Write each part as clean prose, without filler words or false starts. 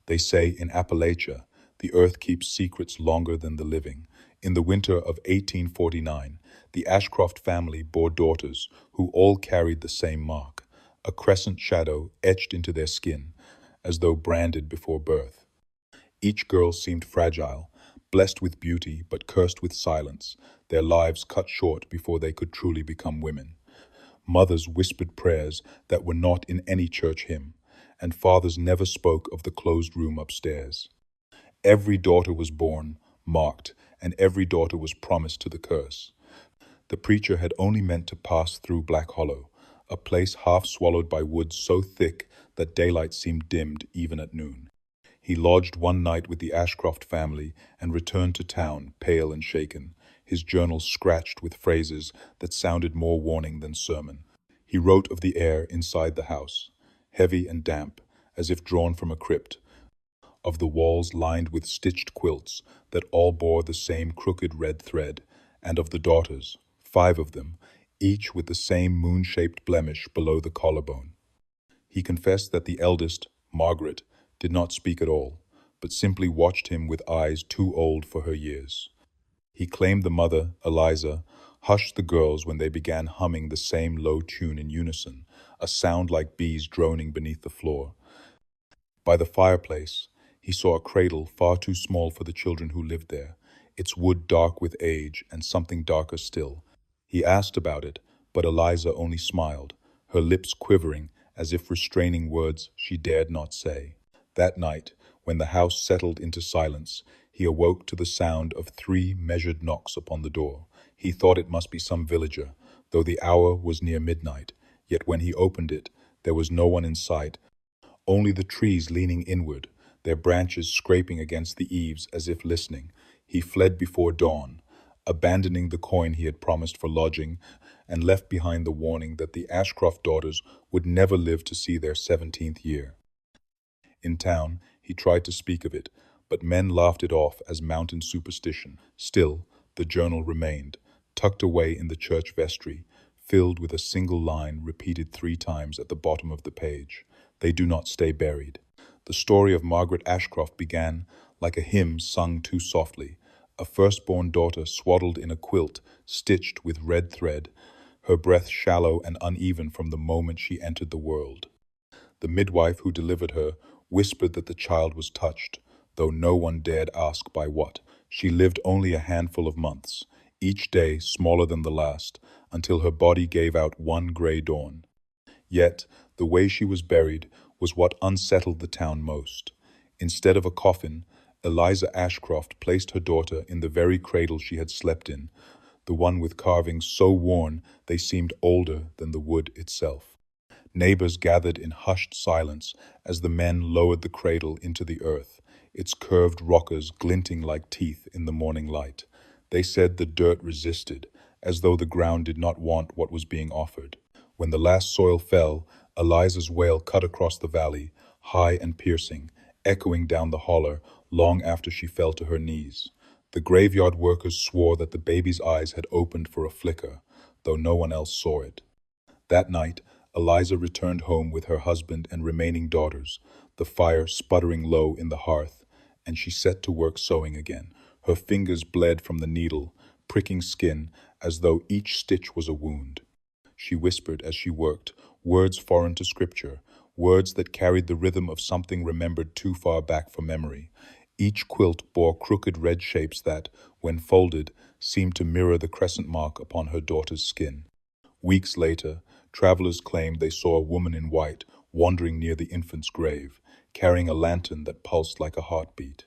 They say in Appalachia, the earth keeps secrets longer than the living. In the winter of 1849, the Ashcroft family bore daughters who all carried the same mark, a crescent shadow etched into their skin, as though branded before birth. Each girl seemed fragile, blessed with beauty but cursed with silence, their lives cut short before they could truly become women. Mothers whispered prayers that were not in any church hymn, and fathers never spoke of the closed room upstairs. Every daughter was born, marked, and every daughter was promised to the curse. The preacher had only meant to pass through Black Hollow, a place half swallowed by woods so thick that daylight seemed dimmed even at noon. He lodged one night with the Ashcroft family and returned to town, pale and shaken, his journal scratched with phrases that sounded more warning than sermon. He wrote of the air inside the house, heavy and damp, as if drawn from a crypt, of the walls lined with stitched quilts that all bore the same crooked red thread, and of the daughters, 5 of them, each with the same moon-shaped blemish below the collarbone. He confessed that the eldest, Margaret, did not speak at all, but simply watched him with eyes too old for her years. He claimed the mother, Eliza, hushed the girls when they began humming the same low tune in unison, a sound like bees droning beneath the floor. By the fireplace, he saw a cradle far too small for the children who lived there, its wood dark with age and something darker still. He asked about it, but Eliza only smiled, her lips quivering as if restraining words she dared not say. That night, when the house settled into silence, he awoke to the sound of 3 measured knocks upon the door. He thought it must be some villager, though the hour was near midnight. Yet when he opened it, there was no one in sight, only the trees leaning inward, their branches scraping against the eaves as if listening. He fled before dawn, abandoning the coin he had promised for lodging, and left behind the warning that the Ashcroft daughters would never live to see their 17th year. In town, he tried to speak of it, but men laughed it off as mountain superstition. Still, the journal remained, tucked away in the church vestry, filled with a single line repeated 3 times at the bottom of the page. They do not stay buried. The story of Margaret Ashcroft began like a hymn sung too softly, a firstborn daughter swaddled in a quilt stitched with red thread, her breath shallow and uneven from the moment she entered the world. The midwife who delivered her whispered that the child was touched, though no one dared ask by what. She lived only a handful of months, each day smaller than the last, until her body gave out one gray dawn. Yet, the way she was buried was what unsettled the town most. Instead of a coffin, Eliza Ashcroft placed her daughter in the very cradle she had slept in, the one with carvings so worn they seemed older than the wood itself. Neighbors gathered in hushed silence as the men lowered the cradle into the earth, its curved rockers glinting like teeth in the morning light. They said the dirt resisted, as though the ground did not want what was being offered. When the last soil fell, Eliza's wail cut across the valley, high and piercing, echoing down the holler long after she fell to her knees. The graveyard workers swore that the baby's eyes had opened for a flicker, though no one else saw it. That night, Eliza returned home with her husband and remaining daughters, the fire sputtering low in the hearth, and she set to work sewing again. Her fingers bled from the needle, pricking skin as though each stitch was a wound. She whispered as she worked, words foreign to scripture, words that carried the rhythm of something remembered too far back for memory. Each quilt bore crooked red shapes that, when folded, seemed to mirror the crescent mark upon her daughter's skin. Weeks later, travelers claimed they saw a woman in white wandering near the infant's grave, carrying a lantern that pulsed like a heartbeat.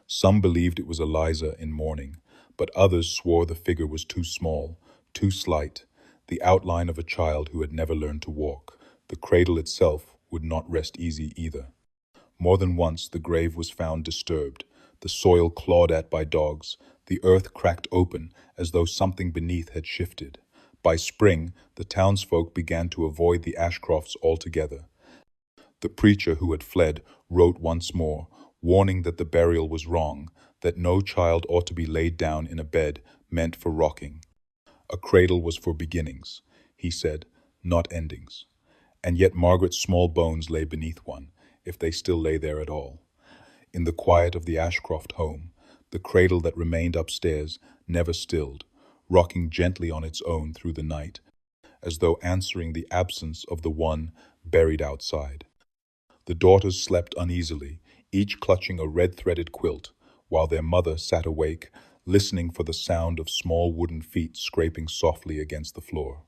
Some believed it was Eliza in mourning, but others swore the figure was too small, too slight, the outline of a child who had never learned to walk. The cradle itself would not rest easy either. More than once the grave was found disturbed, the soil clawed at by dogs, the earth cracked open as though something beneath had shifted. By spring, the townsfolk began to avoid the Ashcrofts altogether. The preacher who had fled wrote once more, warning that the burial was wrong, that no child ought to be laid down in a bed meant for rocking. A cradle was for beginnings, he said, not endings. And yet Margaret's small bones lay beneath one, if they still lay there at all. In the quiet of the Ashcroft home, the cradle that remained upstairs never stilled, rocking gently on its own through the night, as though answering the absence of the one buried outside. The daughters slept uneasily, each clutching a red-threaded quilt, while their mother sat awake, listening for the sound of small wooden feet scraping softly against the floor.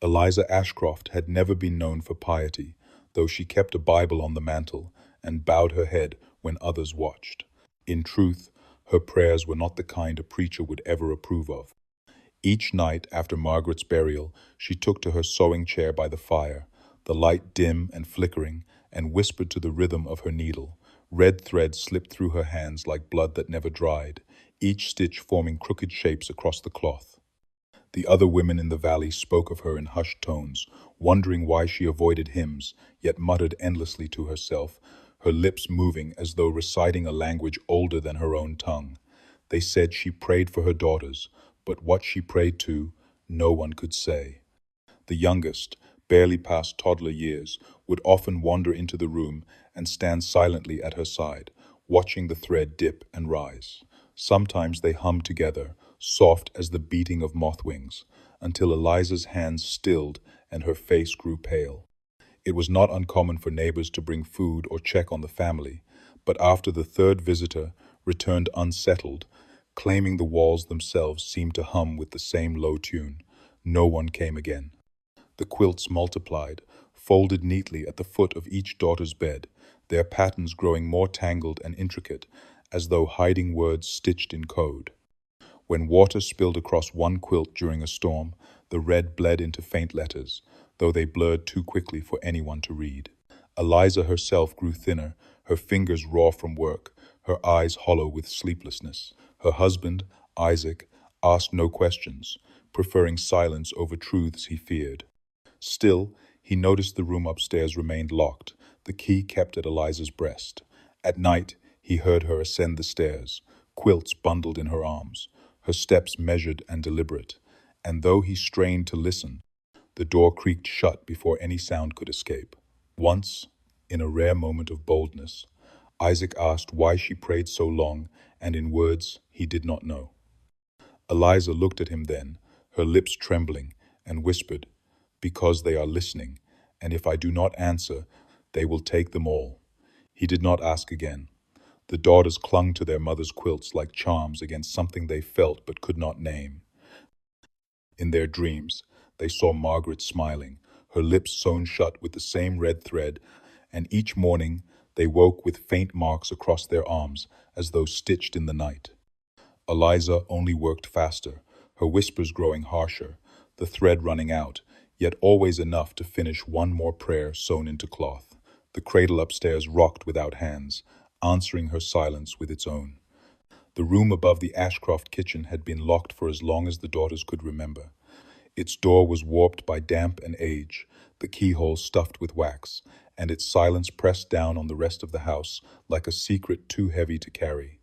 Eliza Ashcroft had never been known for piety, though she kept a Bible on the mantel and bowed her head when others watched. In truth, her prayers were not the kind a preacher would ever approve of. Each night after Margaret's burial, she took to her sewing chair by the fire, the light dim and flickering, and whispered to the rhythm of her needle. Red thread slipped through her hands like blood that never dried, each stitch forming crooked shapes across the cloth. The other women in the valley spoke of her in hushed tones, wondering why she avoided hymns, yet muttered endlessly to herself, her lips moving as though reciting a language older than her own tongue. They said she prayed for her daughters, but what she prayed to, no one could say. The youngest, barely past toddler years, would often wander into the room and stand silently at her side, watching the thread dip and rise. Sometimes they hummed together, soft as the beating of moth wings, until Eliza's hands stilled and her face grew pale. It was not uncommon for neighbors to bring food or check on the family, but after the third visitor returned unsettled, claiming the walls themselves seemed to hum with the same low tune, no one came again. The quilts multiplied, folded neatly at the foot of each daughter's bed, their patterns growing more tangled and intricate, as though hiding words stitched in code. When water spilled across one quilt during a storm, the red bled into faint letters, though they blurred too quickly for anyone to read. Eliza herself grew thinner, her fingers raw from work, her eyes hollow with sleeplessness. Her husband, Isaac, asked no questions, preferring silence over truths he feared. Still, he noticed the room upstairs remained locked, the key kept at Eliza's breast. At night, he heard her ascend the stairs, quilts bundled in her arms, her steps measured and deliberate, and though he strained to listen, the door creaked shut before any sound could escape. Once, in a rare moment of boldness, Isaac asked why she prayed so long, and in words he did not know. Eliza looked at him then, her lips trembling, and whispered, "Because they are listening, and if I do not answer, they will take them all." He did not ask again. The daughters clung to their mother's quilts like charms against something they felt but could not name. In their dreams, they saw Margaret smiling, her lips sewn shut with the same red thread, and each morning they woke with faint marks across their arms as though stitched in the night. Eliza only worked faster, her whispers growing harsher, the thread running out, yet always enough to finish one more prayer sewn into cloth. The cradle upstairs rocked without hands, answering her silence with its own. The room above the Ashcroft kitchen had been locked for as long as the daughters could remember. Its door was warped by damp and age, the keyhole stuffed with wax, and its silence pressed down on the rest of the house like a secret too heavy to carry.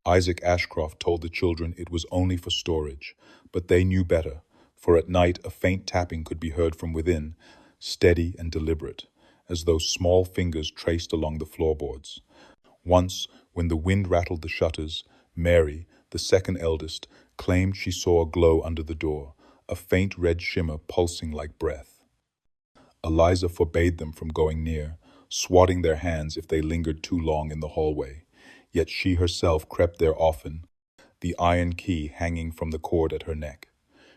Isaac Ashcroft told the children it was only for storage, but they knew better, for at night a faint tapping could be heard from within, steady and deliberate, as though small fingers traced along the floorboards. Once, when the wind rattled the shutters, Mary, the second eldest, claimed she saw a glow under the door, a faint red shimmer pulsing like breath. Eliza forbade them from going near, swatting their hands if they lingered too long in the hallway. Yet she herself crept there often, the iron key hanging from the cord at her neck.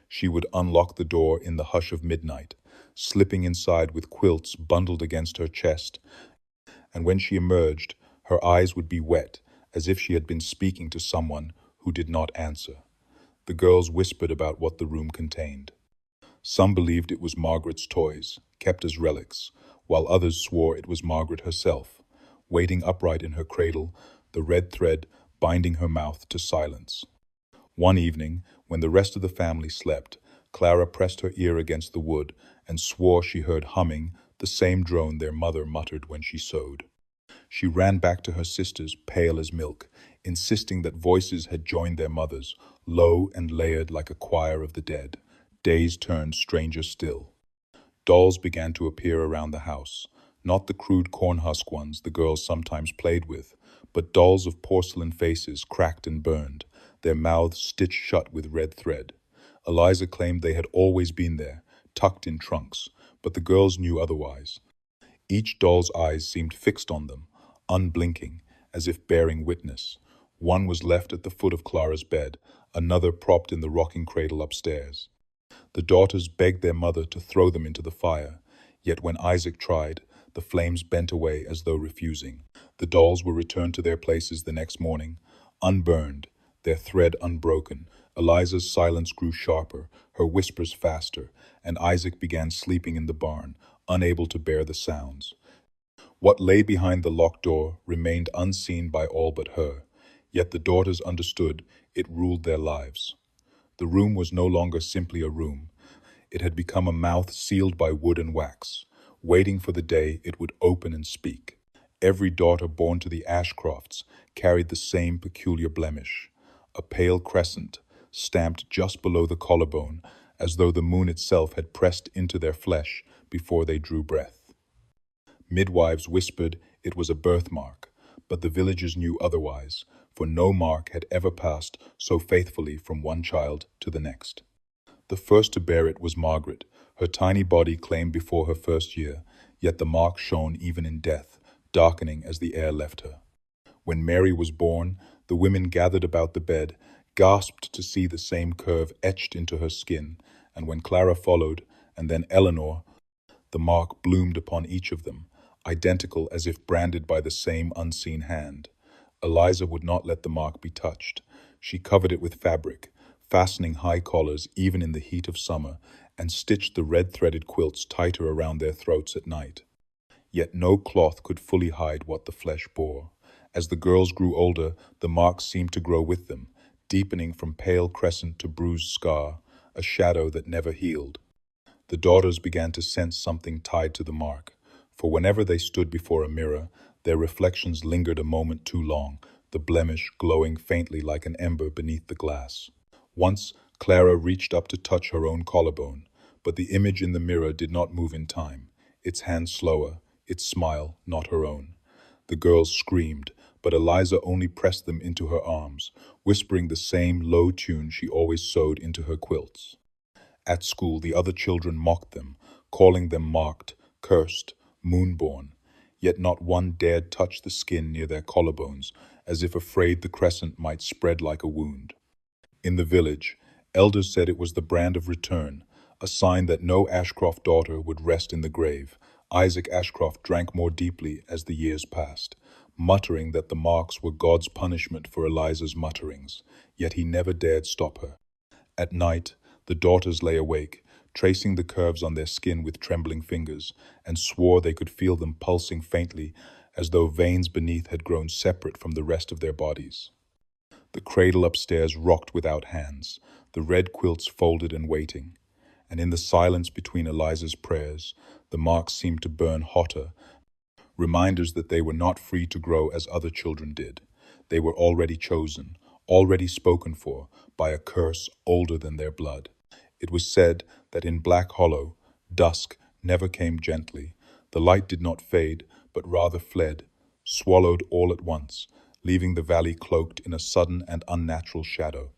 She would unlock the door in the hush of midnight, slipping inside with quilts bundled against her chest, and when she emerged, her eyes would be wet, as if she had been speaking to someone who did not answer. The girls whispered about what the room contained. Some believed it was Margaret's toys, kept as relics, while others swore it was Margaret herself, waiting upright in her cradle, the red thread binding her mouth to silence. One evening, when the rest of the family slept, Clara pressed her ear against the wood and swore she heard humming the same drone their mother muttered when she sewed. She ran back to her sisters, pale as milk, insisting that voices had joined their mothers, low and layered like a choir of the dead. Days turned stranger still. Dolls began to appear around the house, Not the crude cornhusk ones the girls sometimes played with, but dolls of porcelain faces cracked and burned, their mouths stitched shut with red thread. Eliza claimed they had always been there, tucked in trunks, but the girls knew otherwise. Each doll's eyes seemed fixed on them, unblinking, as if bearing witness. One was left at the foot of Clara's bed, another propped in the rocking cradle upstairs. The daughters begged their mother to throw them into the fire, yet when Isaac tried, the flames bent away as though refusing. The dolls were returned to their places the next morning, unburned, their thread unbroken. Eliza's silence grew sharper, her whispers faster, and Isaac began sleeping in the barn, unable to bear the sounds. What lay behind the locked door remained unseen by all but her, yet the daughters understood it ruled their lives. The room was no longer simply a room. It had become a mouth sealed by wood and wax, waiting for the day it would open and speak. Every daughter born to the Ashcrofts carried the same peculiar blemish, a pale crescent, stamped just below the collarbone, as though the moon itself had pressed into their flesh before they drew breath. Midwives whispered it was a birthmark, but the villagers knew otherwise, for no mark had ever passed so faithfully from one child to the next. The first to bear it was Margaret, her tiny body claimed before her first year, yet the mark shone even in death, darkening as the air left her. When Mary was born, the women gathered about the bed, gasped to see the same curve etched into her skin, and when Clara followed, and then Eleanor, the mark bloomed upon each of them, identical as if branded by the same unseen hand. Eliza would not let the mark be touched. She covered it with fabric, fastening high collars even in the heat of summer, and stitched the red-threaded quilts tighter around their throats at night. Yet no cloth could fully hide what the flesh bore. As the girls grew older, the marks seemed to grow with them, deepening from pale crescent to bruised scar, a shadow that never healed. The daughters began to sense something tied to the mark, for whenever they stood before a mirror, their reflections lingered a moment too long, the blemish glowing faintly like an ember beneath the glass. Once, Clara reached up to touch her own collarbone, but the image in the mirror did not move in time, its hand slower, its smile not her own. The girls screamed, but Eliza only pressed them into her arms, whispering the same low tune she always sewed into her quilts. At school, the other children mocked them, calling them marked, cursed, moonborn, yet not one dared touch the skin near their collarbones, as if afraid the crescent might spread like a wound. In the village, elders said it was the brand of return, a sign that no Ashcroft daughter would rest in the grave. Isaac Ashcroft drank more deeply as the years passed, muttering that the marks were God's punishment for Eliza's mutterings, yet he never dared stop her. At night, the daughters lay awake, tracing the curves on their skin with trembling fingers, and swore they could feel them pulsing faintly, as though veins beneath had grown separate from the rest of their bodies. The cradle upstairs rocked without hands, the red quilts folded and waiting, and in the silence between Eliza's prayers, the marks seemed to burn hotter, reminders that they were not free to grow as other children did. They were already chosen, already spoken for, by a curse older than their blood. It was said that in Black Hollow, dusk never came gently. The light did not fade, but rather fled, swallowed all at once, leaving the valley cloaked in a sudden and unnatural shadow.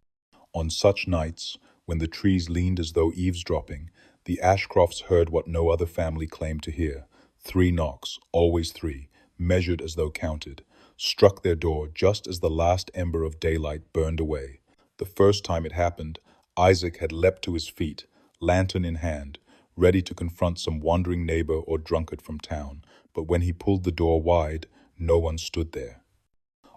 On such nights, when the trees leaned as though eavesdropping, the Ashcrofts heard what no other family claimed to hear. 3 knocks, always 3, measured as though counted, struck their door just as the last ember of daylight burned away. The first time it happened, Isaac had leapt to his feet, lantern in hand, ready to confront some wandering neighbor or drunkard from town, but when he pulled the door wide, no one stood there.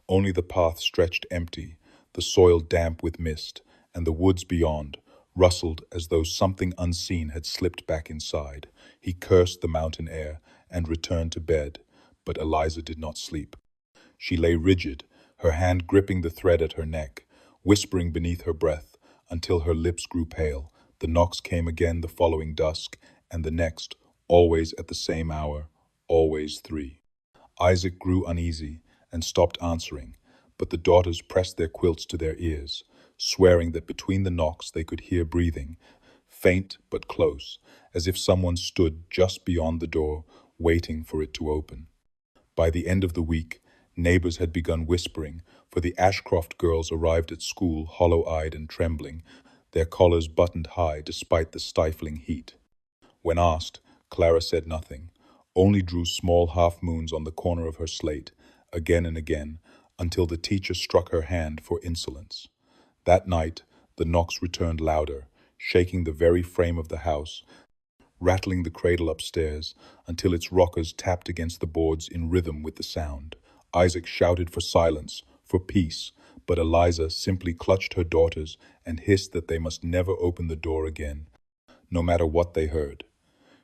Only the path stretched empty, the soil damp with mist, and the woods beyond rustled as though something unseen had slipped back inside. He cursed the mountain air and returned to bed, but Eliza did not sleep. She lay rigid, her hand gripping the thread at her neck, whispering beneath her breath until her lips grew pale. The knocks came again the following dusk, and the next, always at the same hour, always 3. Isaac grew uneasy and stopped answering, but the daughters pressed their quilts to their ears, swearing that between the knocks they could hear breathing, faint but close, as if someone stood just beyond the door, waiting for it to open. By the end of the week, neighbors had begun whispering, for the Ashcroft girls arrived at school hollow-eyed and trembling, their collars buttoned high despite the stifling heat. When asked, Clara said nothing, only drew small half-moons on the corner of her slate, again and again, until the teacher struck her hand for insolence. That night, the knocks returned louder, shaking the very frame of the house, rattling the cradle upstairs until its rockers tapped against the boards in rhythm with the sound. Isaac shouted for silence, for peace, but Eliza simply clutched her daughters and hissed that they must never open the door again, no matter what they heard.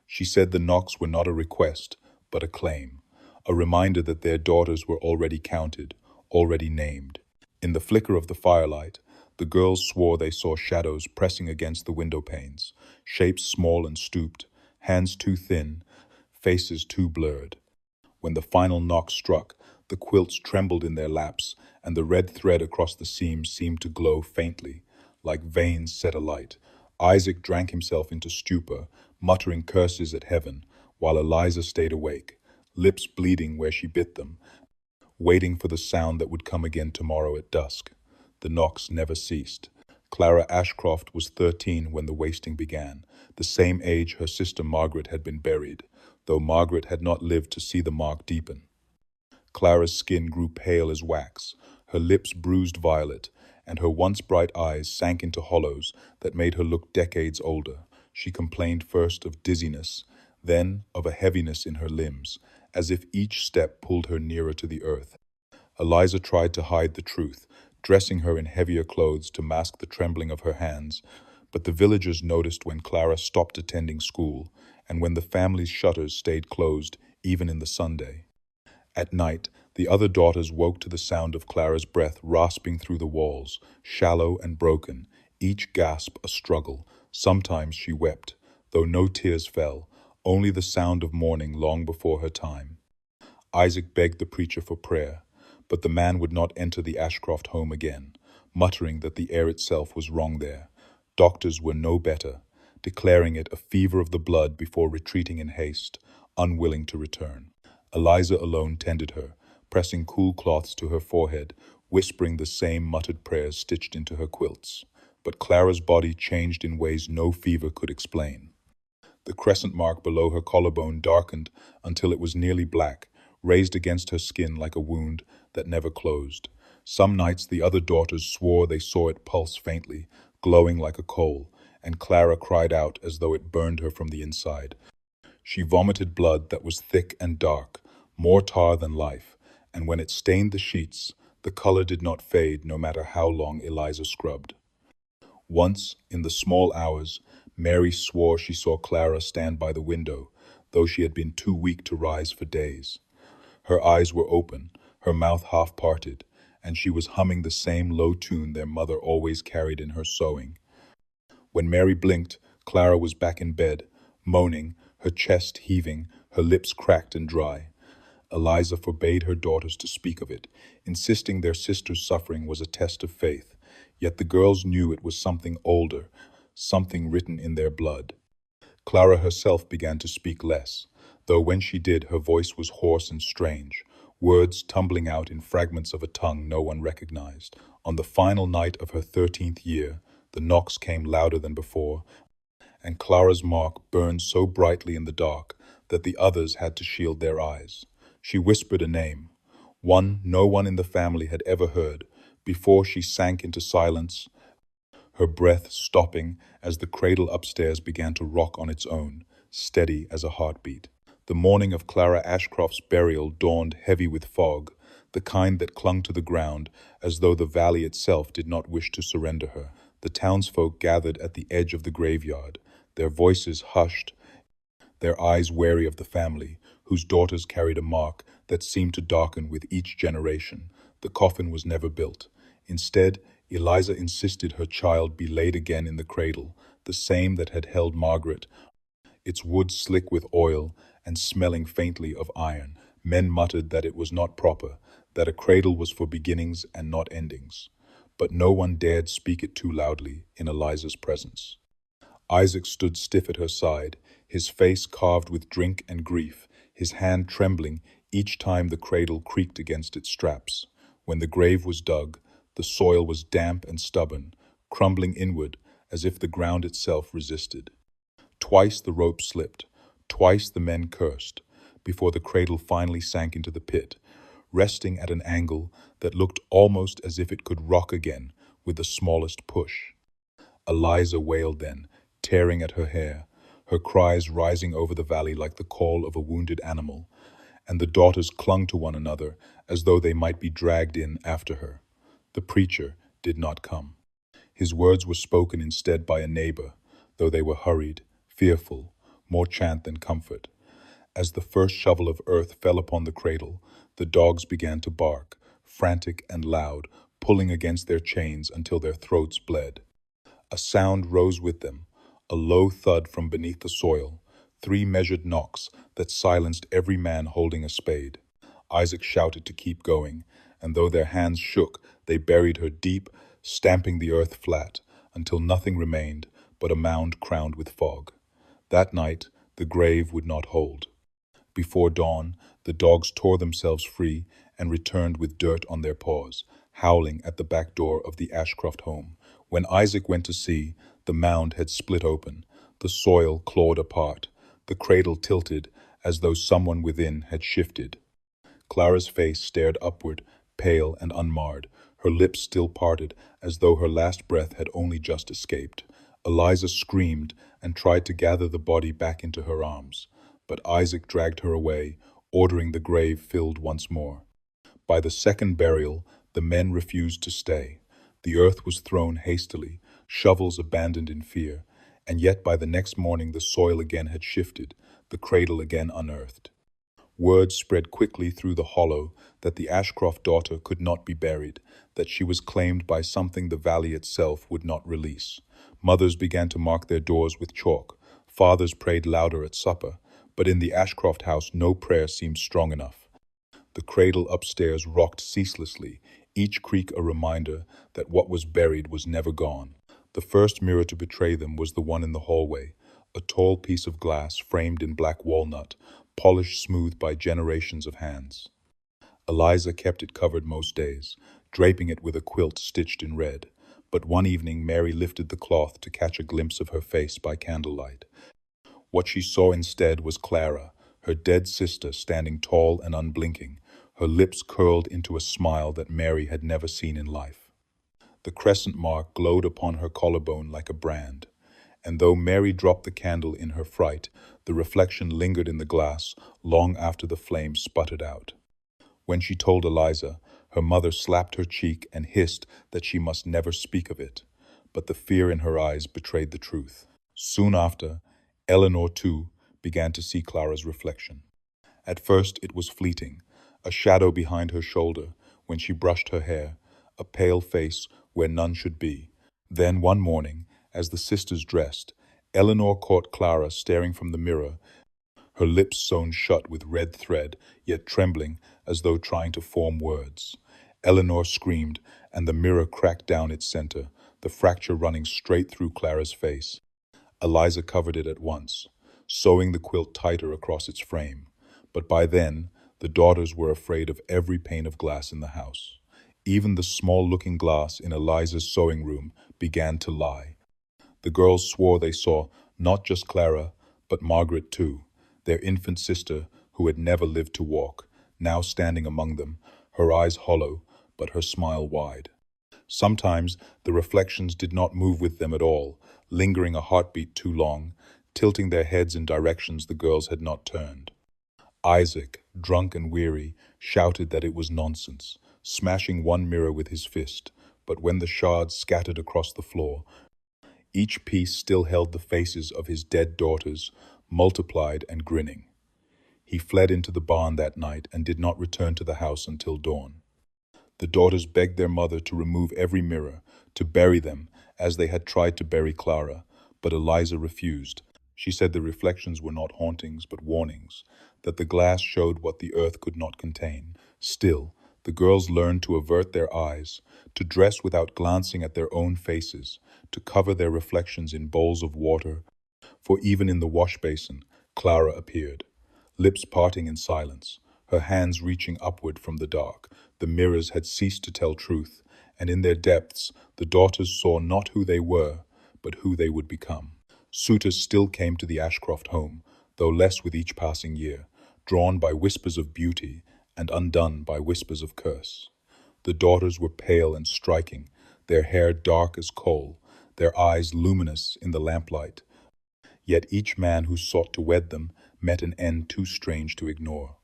She said the knocks were not a request, but a claim, a reminder that their daughters were already counted, already named. In the flicker of the firelight, the girls swore they saw shadows pressing against the window panes, shapes small and stooped, hands too thin, faces too blurred. When the final knock struck, the quilts trembled in their laps, and the red thread across the seams seemed to glow faintly, like veins set alight. Isaac drank himself into stupor, muttering curses at heaven, while Eliza stayed awake, lips bleeding where she bit them, waiting for the sound that would come again tomorrow at dusk. The knocks never ceased. Clara Ashcroft was 13 when the wasting began, the same age her sister Margaret had been buried, though Margaret had not lived to see the mark deepen. Clara's skin grew pale as wax, her lips bruised violet, and her once bright eyes sank into hollows that made her look decades older. She complained first of dizziness, then of a heaviness in her limbs, as if each step pulled her nearer to the earth. Eliza tried to hide the truth, dressing her in heavier clothes to mask the trembling of her hands, but the villagers noticed when Clara stopped attending school, and when the family's shutters stayed closed, even in the Sunday. At night, the other daughters woke to the sound of Clara's breath rasping through the walls, shallow and broken, each gasp a struggle. Sometimes she wept, though no tears fell, only the sound of mourning long before her time. Isaac begged the preacher for prayer, but the man would not enter the Ashcroft home again, muttering that the air itself was wrong there. Doctors were no better, declaring it a fever of the blood before retreating in haste, unwilling to return. Eliza alone tended her, pressing cool cloths to her forehead, whispering the same muttered prayers stitched into her quilts. But Clara's body changed in ways no fever could explain. The crescent mark below her collarbone darkened until it was nearly black, raised against her skin like a wound that never closed. Some nights the other daughters swore they saw it pulse faintly, glowing like a coal, and Clara cried out as though it burned her from the inside. She vomited blood that was thick and dark, more tar than life, and when it stained the sheets, the color did not fade no matter how long Eliza scrubbed. Once, in the small hours, Mary swore she saw Clara stand by the window, though she had been too weak to rise for days. Her eyes were open, her mouth half parted, and she was humming the same low tune their mother always carried in her sewing. When Mary blinked, Clara was back in bed, moaning, her chest heaving, her lips cracked and dry. Eliza forbade her daughters to speak of it, insisting their sister's suffering was a test of faith, yet the girls knew it was something older, something written in their blood. Clara herself began to speak less, though when she did her voice was hoarse and strange, words tumbling out in fragments of a tongue no one recognized. On the final night of her 13th year, the knocks came louder than before, and Clara's mark burned so brightly in the dark that the others had to shield their eyes. She whispered a name, one no one in the family had ever heard, before she sank into silence, her breath stopping as the cradle upstairs began to rock on its own, steady as a heartbeat. The morning of Clara Ashcroft's burial dawned heavy with fog, the kind that clung to the ground as though the valley itself did not wish to surrender her. The townsfolk gathered at the edge of the graveyard, their voices hushed, their eyes wary of the family, whose daughters carried a mark that seemed to darken with each generation. The coffin was never built. Instead, Eliza insisted her child be laid again in the cradle, the same that had held Margaret, its wood slick with oil and smelling faintly of iron. Men muttered that it was not proper, that a cradle was for beginnings and not endings. But no one dared speak it too loudly in Eliza's presence. Isaac stood stiff at her side, his face carved with drink and grief, his hand trembling each time the cradle creaked against its straps. When the grave was dug, the soil was damp and stubborn, crumbling inward as if the ground itself resisted. Twice the rope slipped, twice the men cursed, before the cradle finally sank into the pit, resting at an angle that looked almost as if it could rock again with the smallest push. Eliza wailed then, tearing at her hair, her cries rising over the valley like the call of a wounded animal, and the daughters clung to one another as though they might be dragged in after her. The preacher did not come. His words were spoken instead by a neighbor, though they were hurried, fearful, more chant than comfort. As the first shovel of earth fell upon the cradle, the dogs began to bark, frantic and loud, pulling against their chains until their throats bled. A sound rose with them, a low thud from beneath the soil, 3 measured knocks that silenced every man holding a spade. Isaac shouted to keep going, and though their hands shook, they buried her deep, stamping the earth flat, until nothing remained but a mound crowned with fog. That night, the grave would not hold. Before dawn, the dogs tore themselves free and returned with dirt on their paws, howling at the back door of the Ashcroft home. When Isaac went to see, the mound had split open, the soil clawed apart, the cradle tilted as though someone within had shifted. Clara's face stared upward, pale and unmarred, her lips still parted as though her last breath had only just escaped. Eliza screamed and tried to gather the body back into her arms, but Isaac dragged her away, ordering the grave filled once more. By the second burial, the men refused to stay. The earth was thrown hastily, shovels abandoned in fear, and yet by the next morning the soil again had shifted, the cradle again unearthed. Word spread quickly through the hollow that the Ashcroft daughter could not be buried, that she was claimed by something the valley itself would not release. Mothers began to mark their doors with chalk. Fathers prayed louder at supper, but in the Ashcroft house no prayer seemed strong enough. The cradle upstairs rocked ceaselessly, each creak a reminder that what was buried was never gone. The first mirror to betray them was the one in the hallway, a tall piece of glass framed in black walnut, polished smooth by generations of hands. Eliza kept it covered most days, draping it with a quilt stitched in red. But one evening Mary lifted the cloth to catch a glimpse of her face by candlelight. What she saw instead was Clara, her dead sister, standing tall and unblinking, her lips curled into a smile that Mary had never seen in life. The crescent mark glowed upon her collarbone like a brand, and though Mary dropped the candle in her fright, the reflection lingered in the glass long after the flame sputtered out. When she told Eliza, her mother slapped her cheek and hissed that she must never speak of it, but the fear in her eyes betrayed the truth. Soon after, Eleanor, too, began to see Clara's reflection. At first it was fleeting, a shadow behind her shoulder when she brushed her hair, a pale face where none should be. Then one morning, as the sisters dressed, Eleanor caught Clara staring from the mirror, her lips sewn shut with red thread, yet trembling as though trying to form words. Eleanor screamed, and the mirror cracked down its center, the fracture running straight through Clara's face. Eliza covered it at once, sewing the quilt tighter across its frame. But by then, the daughters were afraid of every pane of glass in the house. Even the small-looking glass in Eliza's sewing room began to lie. The girls swore they saw not just Clara, but Margaret too, their infant sister who had never lived to walk, now standing among them, her eyes hollow, but her smile wide. Sometimes the reflections did not move with them at all, lingering a heartbeat too long, tilting their heads in directions the girls had not turned. Isaac, drunk and weary, shouted that it was nonsense, smashing one mirror with his fist, but when the shards scattered across the floor, each piece still held the faces of his dead daughters, multiplied and grinning. He fled into the barn that night and did not return to the house until dawn. The daughters begged their mother to remove every mirror, to bury them, as they had tried to bury Clara, but Eliza refused. She said the reflections were not hauntings but warnings, that the glass showed what the earth could not contain. Still, the girls learned to avert their eyes, to dress without glancing at their own faces, to cover their reflections in bowls of water, for even in the wash basin, Clara appeared. lips parting in silence, her hands reaching upward from the dark. The mirrors had ceased to tell truth, and in their depths the daughters saw not who they were, but who they would become. Suitors still came to the Ashcroft home, though less with each passing year, drawn by whispers of beauty and undone by whispers of curse. The daughters were pale and striking, their hair dark as coal, their eyes luminous in the lamplight. Yet each man who sought to wed them met an end too strange to ignore.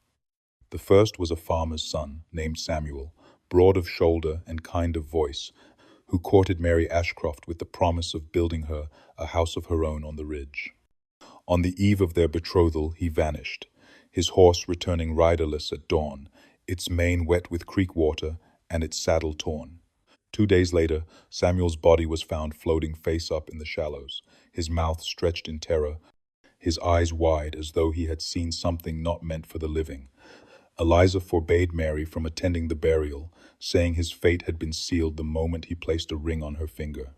The first was a farmer's son named Samuel, broad of shoulder and kind of voice, who courted Mary Ashcroft with the promise of building her a house of her own on the ridge. On the eve of their betrothal he vanished, his horse returning riderless at dawn, its mane wet with creek water and its saddle torn. 2 days later, Samuel's body was found floating face up in the shallows, his mouth stretched in terror, his eyes wide as though he had seen something not meant for the living. Eliza forbade Mary from attending the burial, saying his fate had been sealed the moment he placed a ring on her finger.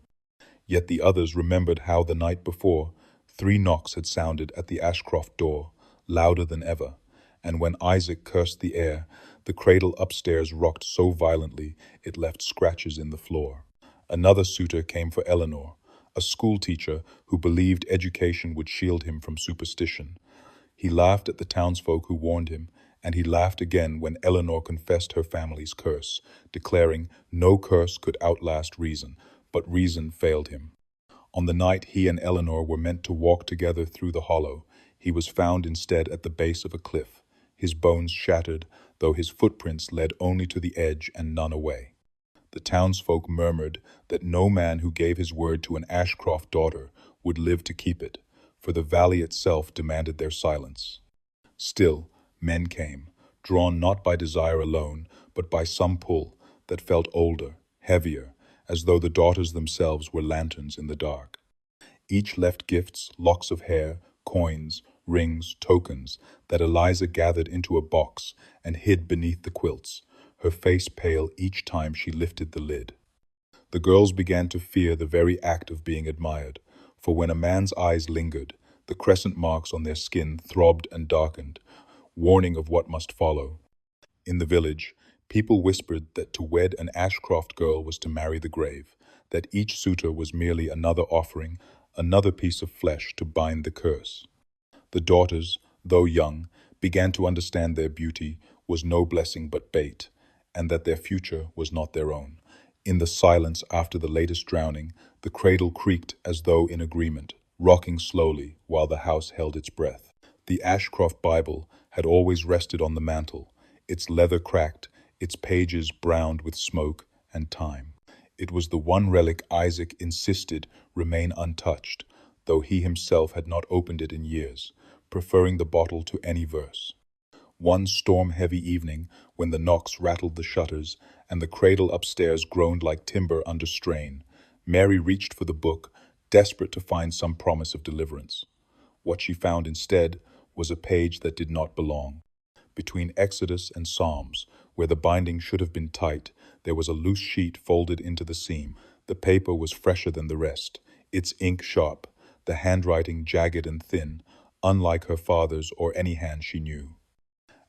Yet the others remembered how the night before, 3 knocks had sounded at the Ashcroft door, louder than ever, and when Isaac cursed the air, the cradle upstairs rocked so violently it left scratches in the floor. Another suitor came for Eleanor, a schoolteacher who believed education would shield him from superstition. He laughed at the townsfolk who warned him, and he laughed again when Eleanor confessed her family's curse, declaring no curse could outlast reason, but reason failed him. On the night he and Eleanor were meant to walk together through the hollow, he was found instead at the base of a cliff, his bones shattered, though his footprints led only to the edge and none away. The townsfolk murmured that no man who gave his word to an Ashcroft daughter would live to keep it, for the valley itself demanded their silence. Still, men came, drawn not by desire alone, but by some pull that felt older, heavier, as though the daughters themselves were lanterns in the dark. Each left gifts, locks of hair, coins, rings, tokens, that Eliza gathered into a box and hid beneath the quilts, her face pale each time she lifted the lid. The girls began to fear the very act of being admired, for when a man's eyes lingered, the crescent marks on their skin throbbed and darkened, warning of what must follow. In the village, people whispered that to wed an Ashcroft girl was to marry the grave, that each suitor was merely another offering, another piece of flesh to bind the curse. The daughters, though young, began to understand their beauty was no blessing but bait, and that their future was not their own. In the silence after the latest drowning, the cradle creaked as though in agreement, rocking slowly while the house held its breath. The Ashcroft Bible had always rested on the mantel, its leather cracked, its pages browned with smoke and time. It was the one relic Isaac insisted remain untouched, though he himself had not opened it in years, preferring the bottle to any verse. One storm-heavy evening, when the knocks rattled the shutters and the cradle upstairs groaned like timber under strain, Mary reached for the book, desperate to find some promise of deliverance. What she found instead was a page that did not belong. Between Exodus and Psalms, where the binding should have been tight, there was a loose sheet folded into the seam. The paper was fresher than the rest, its ink sharp, the handwriting jagged and thin, unlike her father's or any hand she knew.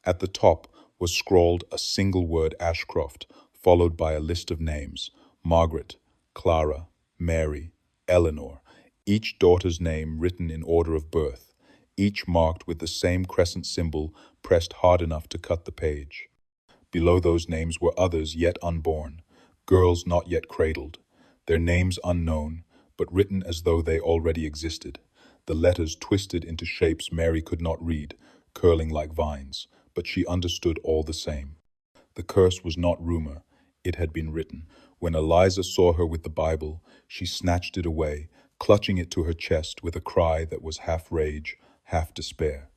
At the top was scrawled a single word Ashcroft, followed by a list of names: Margaret, Clara, Mary, Eleanor, each daughter's name written in order of birth, each marked with the same crescent symbol pressed hard enough to cut the page. Below those names were others yet unborn, girls not yet cradled, their names unknown, but written as though they already existed, the letters twisted into shapes Mary could not read, curling like vines, but she understood all the same. The curse was not rumor, it had been written. When Eliza saw her with the Bible, she snatched it away, clutching it to her chest with a cry that was half rage, half despair.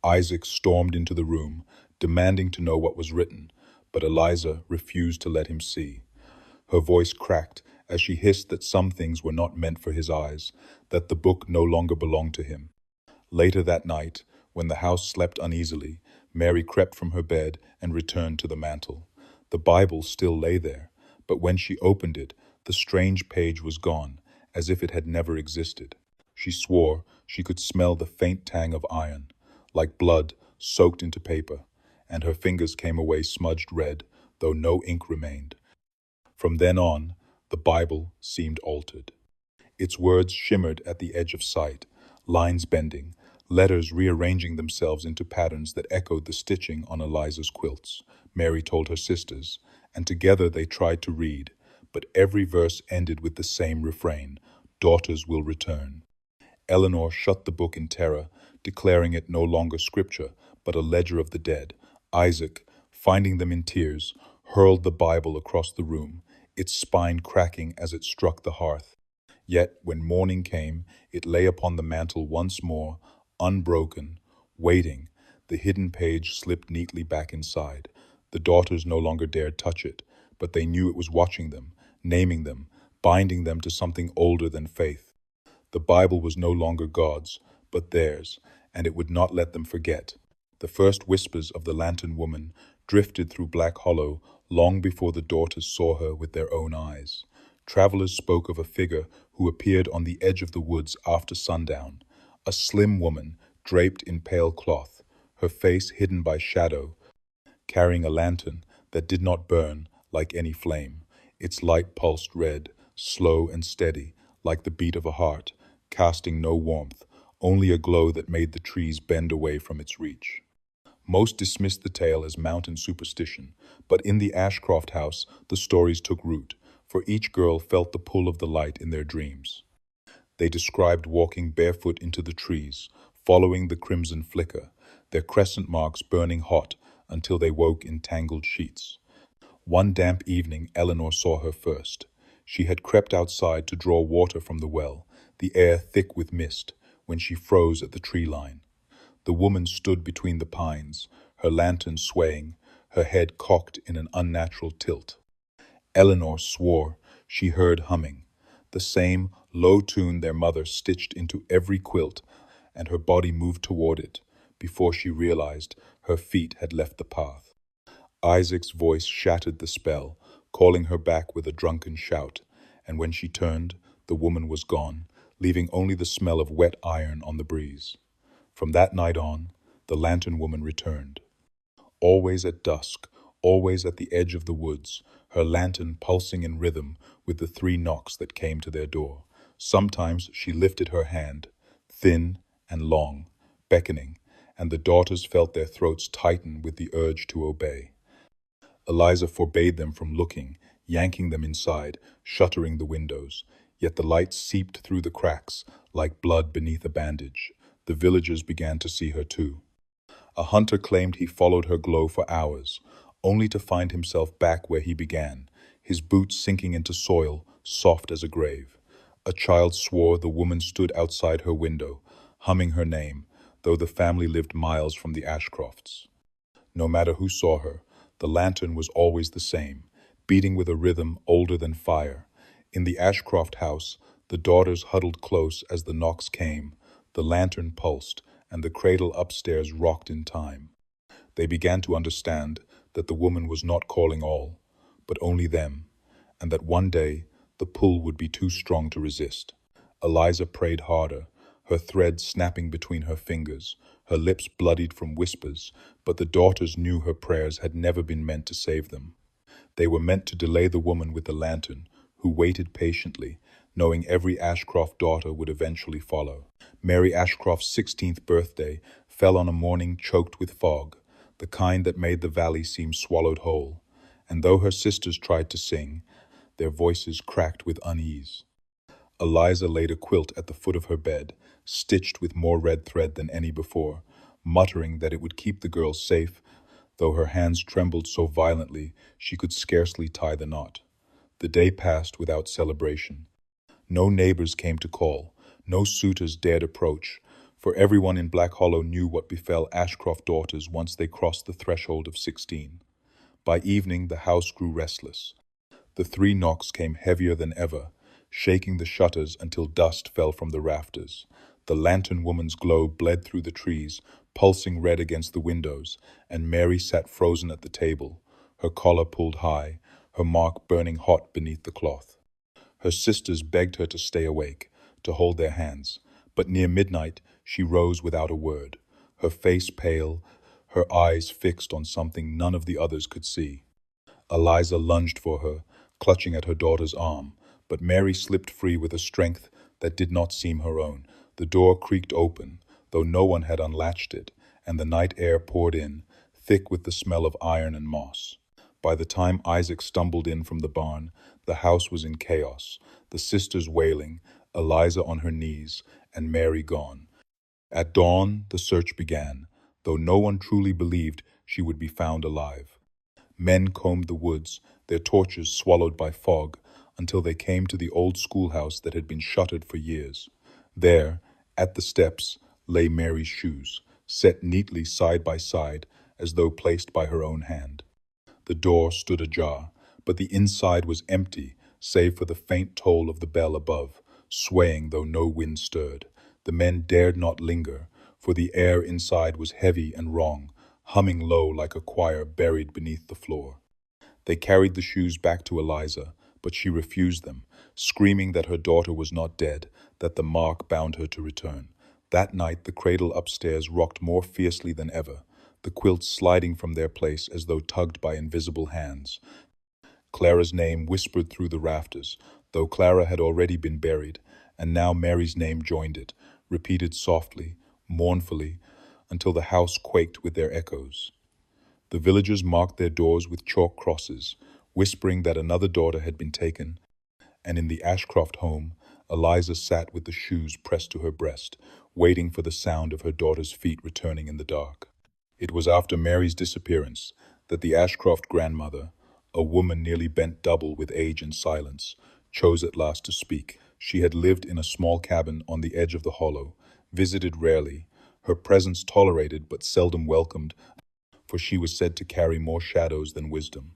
Isaac stormed into the room, demanding to know what was written, but Eliza refused to let him see. Her voice cracked as she hissed that some things were not meant for his eyes, that the book no longer belonged to him. Later that night, when the house slept uneasily, Mary crept from her bed and returned to the mantel. The Bible still lay there, but when she opened it, the strange page was gone, as if it had never existed. She swore she could smell the faint tang of iron. Like blood, soaked into paper, and her fingers came away smudged red, though no ink remained. From then on, the Bible seemed altered. Its words shimmered at the edge of sight, lines bending, letters rearranging themselves into patterns that echoed the stitching on Eliza's quilts, Mary told her sisters, and together they tried to read, but every verse ended with the same refrain, "Daughters will return." Eleanor shut the book in terror, declaring it no longer scripture, but a ledger of the dead. Isaac, finding them in tears, hurled the Bible across the room, its spine cracking as it struck the hearth. Yet, when morning came, it lay upon the mantel once more, unbroken, waiting. The hidden page slipped neatly back inside. The daughters no longer dared touch it, but they knew it was watching them, naming them, binding them to something older than faith. The Bible was no longer God's, but theirs, and it would not let them forget. The first whispers of the lantern woman drifted through Black Hollow long before the daughters saw her with their own eyes. Travelers spoke of a figure who appeared on the edge of the woods after sundown, a slim woman draped in pale cloth, her face hidden by shadow, carrying a lantern that did not burn like any flame. Its light pulsed red, slow and steady, like the beat of a heart, casting no warmth, only a glow that made the trees bend away from its reach. Most dismissed the tale as mountain superstition, but in the Ashcroft house the stories took root, for each girl felt the pull of the light in their dreams. They described walking barefoot into the trees, following the crimson flicker, their crescent marks burning hot until they woke in tangled sheets. One damp evening Eleanor saw her first. She had crept outside to draw water from the well, the air thick with mist, when she froze at the tree line. The woman stood between the pines, her lantern swaying, her head cocked in an unnatural tilt. Eleanor swore she heard humming, the same low tune their mother stitched into every quilt, and her body moved toward it before she realized her feet had left the path. Isaac's voice shattered the spell, calling her back with a drunken shout, and when she turned, the woman was gone, leaving only the smell of wet iron on the breeze. From that night on, the lantern woman returned. Always at dusk, always at the edge of the woods, her lantern pulsing in rhythm with the 3 knocks that came to their door. Sometimes she lifted her hand, thin and long, beckoning, and the daughters felt their throats tighten with the urge to obey. Eliza forbade them from looking, yanking them inside, shuttering the windows. Yet the light seeped through the cracks like blood beneath a bandage. The villagers began to see her too. A hunter claimed he followed her glow for hours, only to find himself back where he began, his boots sinking into soil, soft as a grave. A child swore the woman stood outside her window, humming her name, though the family lived miles from the Ashcrofts. No matter who saw her, the lantern was always the same, beating with a rhythm older than fire. In the Ashcroft house, the daughters huddled close as the knocks came. The lantern pulsed, and the cradle upstairs rocked in time. They began to understand that the woman was not calling all, but only them, and that one day the pull would be too strong to resist. Eliza prayed harder, her thread snapping between her fingers, her lips bloodied from whispers, but the daughters knew her prayers had never been meant to save them. They were meant to delay the woman with the lantern, who waited patiently, knowing every Ashcroft daughter would eventually follow. Mary Ashcroft's 16th birthday fell on a morning choked with fog, the kind that made the valley seem swallowed whole, and though her sisters tried to sing, their voices cracked with unease. Eliza laid a quilt at the foot of her bed, stitched with more red thread than any before, muttering that it would keep the girl safe, though her hands trembled so violently she could scarcely tie the knot. The day passed without celebration. No neighbors came to call, no suitors dared approach, for everyone in Black Hollow knew what befell Ashcroft daughters once they crossed the threshold of 16. By evening the house grew restless. The 3 knocks came heavier than ever, shaking the shutters until dust fell from the rafters. The lantern woman's glow bled through the trees, pulsing red against the windows, and Mary sat frozen at the table, her collar pulled high, her mark burning hot beneath the cloth. Her sisters begged her to stay awake, to hold their hands, but near midnight she rose without a word, her face pale, her eyes fixed on something none of the others could see. Eliza lunged for her, clutching at her daughter's arm, but Mary slipped free with a strength that did not seem her own. The door creaked open, though no one had unlatched it, and the night air poured in, thick with the smell of iron and moss. By the time Isaac stumbled in from the barn, the house was in chaos, the sisters wailing, Eliza on her knees, and Mary gone. At dawn, the search began, though no one truly believed she would be found alive. Men combed the woods, their torches swallowed by fog, until they came to the old schoolhouse that had been shuttered for years. There, at the steps, lay Mary's shoes, set neatly side by side, as though placed by her own hand. The door stood ajar, but the inside was empty, save for the faint toll of the bell above, swaying though no wind stirred. The men dared not linger, for the air inside was heavy and wrong, humming low like a choir buried beneath the floor. They carried the shoes back to Eliza, but she refused them, screaming that her daughter was not dead, that the mark bound her to return. That night the cradle upstairs rocked more fiercely than ever, the quilts sliding from their place as though tugged by invisible hands. Clara's name whispered through the rafters, though Clara had already been buried, and now Mary's name joined it, repeated softly, mournfully, until the house quaked with their echoes. The villagers marked their doors with chalk crosses, whispering that another daughter had been taken, and in the Ashcroft home, Eliza sat with the shoes pressed to her breast, waiting for the sound of her daughter's feet returning in the dark. It was after Mary's disappearance that the Ashcroft grandmother, a woman nearly bent double with age and silence, chose at last to speak. She had lived in a small cabin on the edge of the hollow, visited rarely, her presence tolerated but seldom welcomed, for she was said to carry more shadows than wisdom.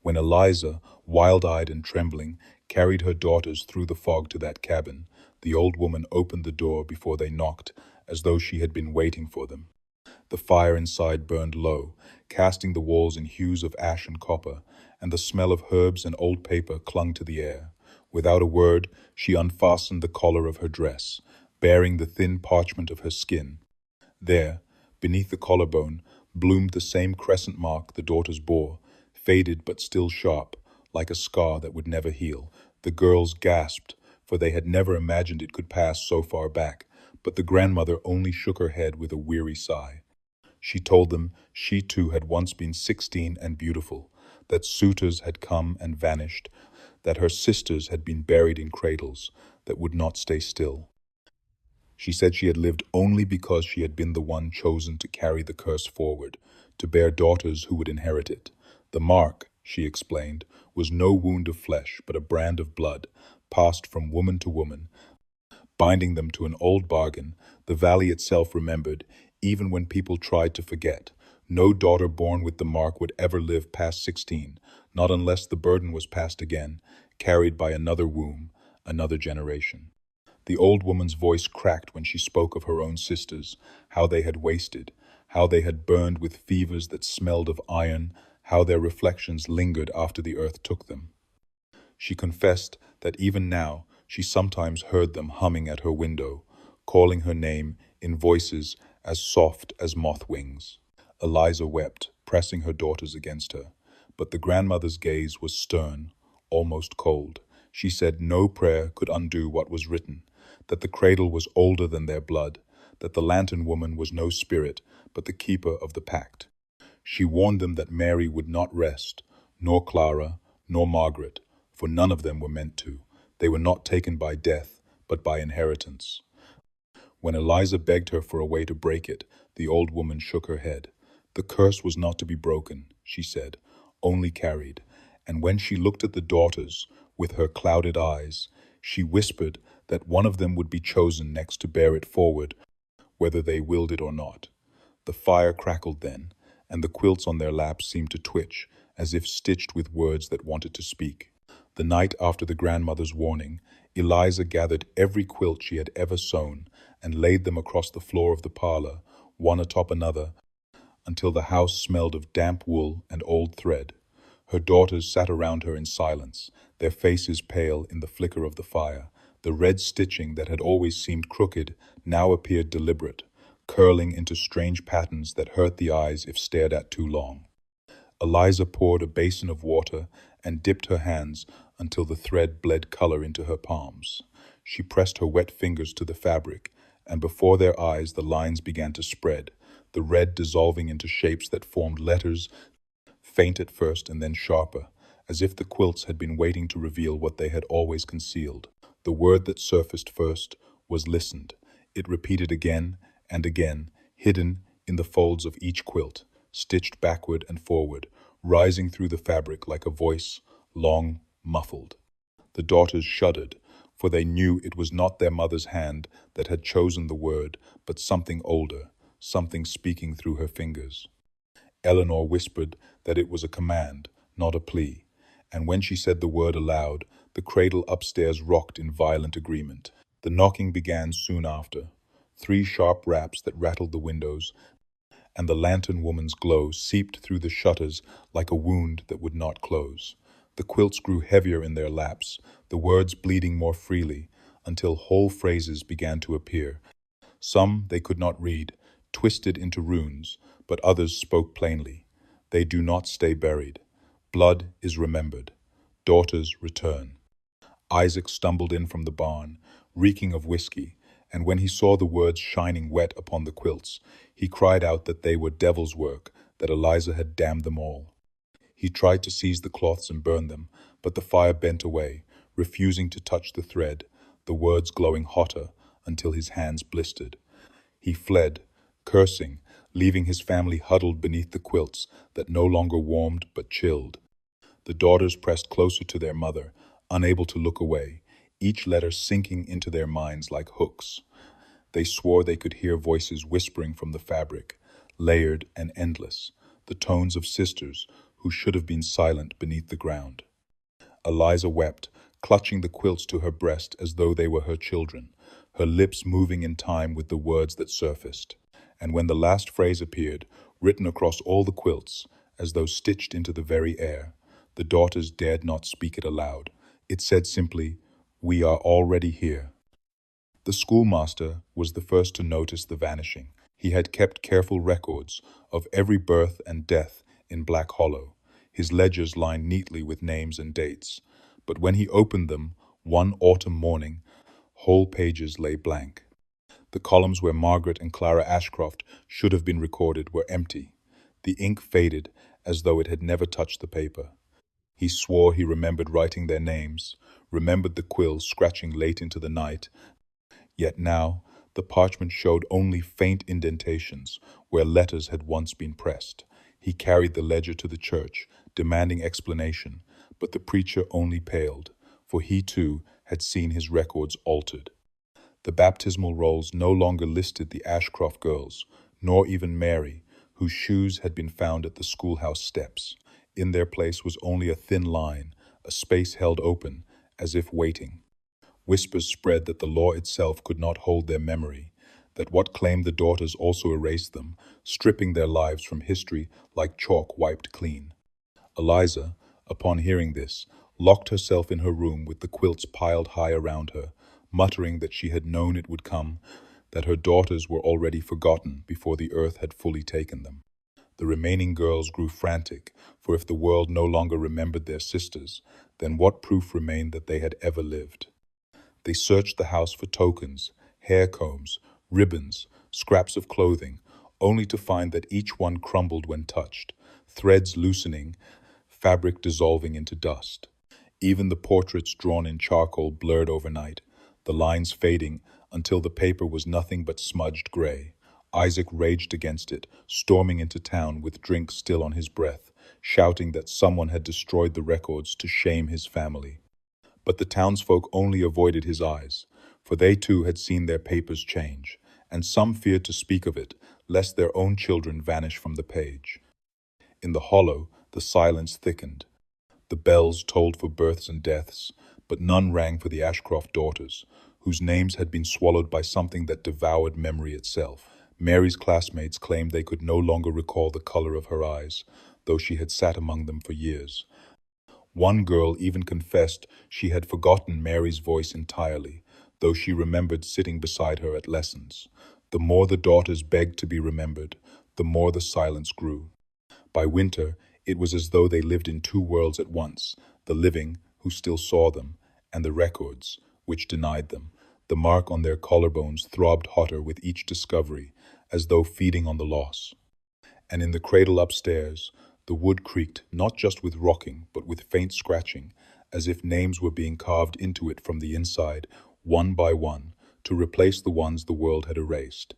When Eliza, wild-eyed and trembling, carried her daughters through the fog to that cabin, the old woman opened the door before they knocked, as though she had been waiting for them. The fire inside burned low, casting the walls in hues of ash and copper, and the smell of herbs and old paper clung to the air. Without a word, she unfastened the collar of her dress, baring the thin parchment of her skin. There, beneath the collarbone, bloomed the same crescent mark the daughters bore, faded but still sharp, like a scar that would never heal. The girls gasped, for they had never imagined it could pass so far back, but the grandmother only shook her head with a weary sigh. She told them she too had once been 16 and beautiful, that suitors had come and vanished, that her sisters had been buried in cradles that would not stay still. She said she had lived only because she had been the one chosen to carry the curse forward, to bear daughters who would inherit it. The mark, she explained, was no wound of flesh, but a brand of blood, passed from woman to woman, binding them to an old bargain. The valley itself remembered, even when people tried to forget. No daughter born with the mark would ever live past 16, not unless the burden was passed again, carried by another womb, another generation. The old woman's voice cracked when she spoke of her own sisters, how they had wasted, how they had burned with fevers that smelled of iron, how their reflections lingered after the earth took them. She confessed that even now she sometimes heard them humming at her window, calling her name in voices as soft as moth wings. Eliza wept, pressing her daughters against her, but the grandmother's gaze was stern, almost cold. She said no prayer could undo what was written, that the cradle was older than their blood, that the lantern woman was no spirit, but the keeper of the pact. She warned them that Mary would not rest, nor Clara, nor Margaret, for none of them were meant to. They were not taken by death, but by inheritance. When Eliza begged her for a way to break it, the old woman shook her head. The curse was not to be broken, she said, only carried. And when she looked at the daughters, with her clouded eyes, she whispered that one of them would be chosen next to bear it forward, whether they willed it or not. The fire crackled then, and the quilts on their laps seemed to twitch, as if stitched with words that wanted to speak. The night after the grandmother's warning, Eliza gathered every quilt she had ever sewn and laid them across the floor of the parlor, one atop another, until the house smelled of damp wool and old thread. Her daughters sat around her in silence, their faces pale in the flicker of the fire. The red stitching that had always seemed crooked now appeared deliberate. curling into strange patterns that hurt the eyes if stared at too long. Eliza poured a basin of water and dipped her hands until the thread bled color into her palms. She pressed her wet fingers to the fabric, and before their eyes the lines began to spread, the red dissolving into shapes that formed letters, faint at first and then sharper, as if the quilts had been waiting to reveal what they had always concealed. The word that surfaced first was listened. It repeated again and again, hidden in the folds of each quilt, stitched backward and forward, rising through the fabric like a voice, long, muffled. The daughters shuddered, for they knew it was not their mother's hand that had chosen the word, but something older, something speaking through her fingers. Eleanor whispered that it was a command, not a plea, and when she said the word aloud, the cradle upstairs rocked in violent agreement. The knocking began soon after, 3 sharp raps that rattled the windows, and the lantern woman's glow seeped through the shutters like a wound that would not close. The quilts grew heavier in their laps, the words bleeding more freely, until whole phrases began to appear. Some they could not read, twisted into runes, but others spoke plainly. They do not stay buried. Blood is remembered. Daughters return. Isaac stumbled in from the barn, reeking of whiskey, and when he saw the words shining wet upon the quilts, he cried out that they were devil's work, that Eliza had damned them all. He tried to seize the cloths and burn them, but the fire bent away, refusing to touch the thread, the words glowing hotter until his hands blistered. He fled, cursing, leaving his family huddled beneath the quilts that no longer warmed but chilled. The daughters pressed closer to their mother, unable to look away, each letter sinking into their minds like hooks. They swore they could hear voices whispering from the fabric, layered and endless, the tones of sisters who should have been silent beneath the ground. Eliza wept, clutching the quilts to her breast as though they were her children, her lips moving in time with the words that surfaced. And when the last phrase appeared, written across all the quilts, as though stitched into the very air, the daughters dared not speak it aloud. It said simply, "We are already here." The schoolmaster was the first to notice the vanishing. He had kept careful records of every birth and death in Black Hollow, his ledgers lined neatly with names and dates. But when he opened them, one autumn morning, whole pages lay blank. The columns where Margaret and Clara Ashcroft should have been recorded were empty. The ink faded as though it had never touched the paper. He swore he remembered writing their names, remembered the quill scratching late into the night. Yet now, the parchment showed only faint indentations where letters had once been pressed. He carried the ledger to the church, demanding explanation, but the preacher only paled, for he too had seen his records altered. The baptismal rolls no longer listed the Ashcroft girls, nor even Mary, whose shoes had been found at the schoolhouse steps. In their place was only a thin line, a space held open, as if waiting. Whispers spread that the law itself could not hold their memory, that what claimed the daughters also erased them, stripping their lives from history like chalk wiped clean. Eliza, upon hearing this, locked herself in her room with the quilts piled high around her, muttering that she had known it would come, that her daughters were already forgotten before the earth had fully taken them. The remaining girls grew frantic, for if the world no longer remembered their sisters, then what proof remained that they had ever lived? They searched the house for tokens, hair combs, ribbons, scraps of clothing, only to find that each one crumbled when touched, threads loosening, fabric dissolving into dust. Even the portraits drawn in charcoal blurred overnight, the lines fading until the paper was nothing but smudged gray. Isaac raged against it, storming into town with drink still on his breath, shouting that someone had destroyed the records to shame his family. But the townsfolk only avoided his eyes, for they too had seen their papers change, and some feared to speak of it, lest their own children vanish from the page. In the hollow, the silence thickened. The bells tolled for births and deaths, but none rang for the Ashcroft daughters, whose names had been swallowed by something that devoured memory itself. Mary's classmates claimed they could no longer recall the color of her eyes, though she had sat among them for years. One girl even confessed she had forgotten Mary's voice entirely, though she remembered sitting beside her at lessons. The more the daughters begged to be remembered, the more the silence grew. By winter, it was as though they lived in two worlds at once, the living, who still saw them, and the records, which denied them. The mark on their collarbones throbbed hotter with each discovery, as though feeding on the loss. And in the cradle upstairs, the wood creaked not just with rocking, but with faint scratching, as if names were being carved into it from the inside, one by one, to replace the ones the world had erased.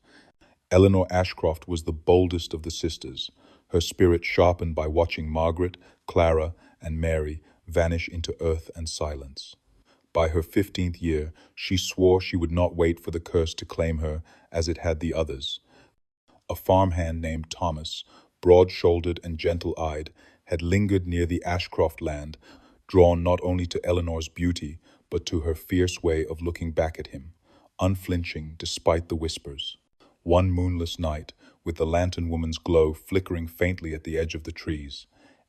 Eleanor Ashcroft was the boldest of the sisters, her spirit sharpened by watching Margaret, Clara, and Mary vanish into earth and silence. By her 15th year, she swore she would not wait for the curse to claim her as it had the others. A farmhand named Thomas, broad-shouldered and gentle-eyed, had lingered near the Ashcroft land, drawn not only to Eleanor's beauty, but to her fierce way of looking back at him, unflinching despite the whispers. One moonless night, with the lantern woman's glow flickering faintly at the edge of the trees,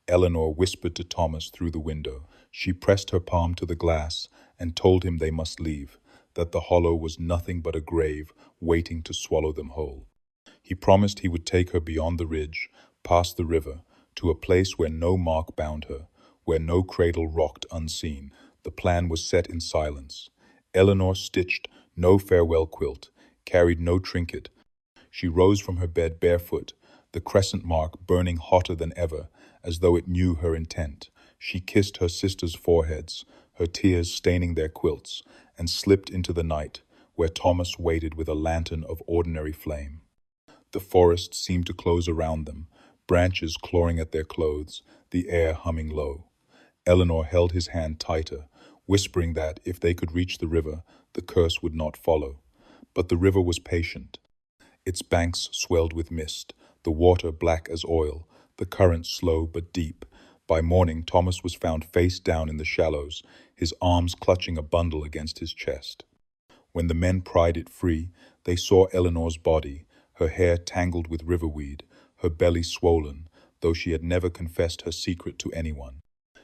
Eleanor whispered to Thomas through the window. She pressed her palm to the glass and told him they must leave, that the hollow was nothing but a grave waiting to swallow them whole. He promised he would take her beyond the ridge, past the river, to a place where no mark bound her, where no cradle rocked unseen. The plan was set in silence. Eleanor stitched no farewell quilt, carried no trinket. She rose from her bed barefoot, the crescent mark burning hotter than ever, as though it knew her intent. She kissed her sisters' foreheads, her tears staining their quilts, and slipped into the night, where Thomas waited with a lantern of ordinary flame. The forest seemed to close around them, branches clawing at their clothes, the air humming low. Eleanor held his hand tighter, whispering that if they could reach the river, the curse would not follow. But the river was patient. Its banks swelled with mist, the water black as oil, the current slow but deep. By morning, Thomas was found face down in the shallows, his arms clutching a bundle against his chest. When the men pried it free, they saw Eleanor's body, her hair tangled with riverweed, her belly swollen, though she had never confessed her secret to anyone.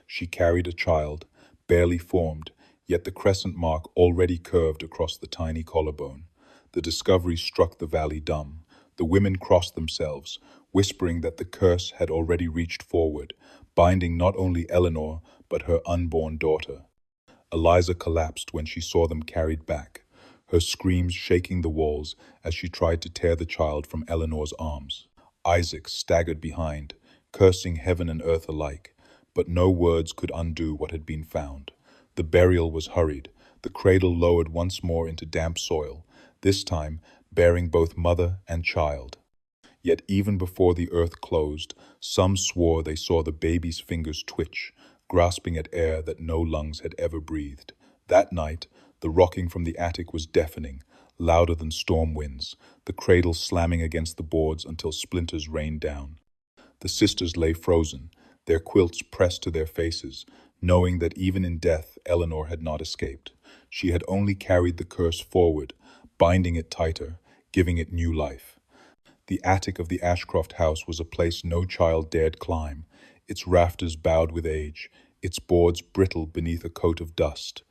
She carried a child, barely formed, yet the crescent mark already curved across the tiny collarbone. The discovery struck the valley dumb. The women crossed themselves, whispering that the curse had already reached forward, binding not only Eleanor, but her unborn daughter. Eliza collapsed when she saw them carried back, her screams shaking the walls as she tried to tear the child from Eleanor's arms. Isaac staggered behind, cursing heaven and earth alike, but no words could undo what had been found. The burial was hurried, the cradle lowered once more into damp soil, this time bearing both mother and child. Yet even before the earth closed, some swore they saw the baby's fingers twitch, grasping at air that no lungs had ever breathed. That night, the rocking from the attic was deafening, louder than storm winds, the cradle slamming against the boards until splinters rained down. The sisters lay frozen, their quilts pressed to their faces, knowing that even in death Eleanor had not escaped. She had only carried the curse forward, binding it tighter, giving it new life. The attic of the Ashcroft house was a place no child dared climb, its rafters bowed with age, its boards brittle beneath a coat of dust.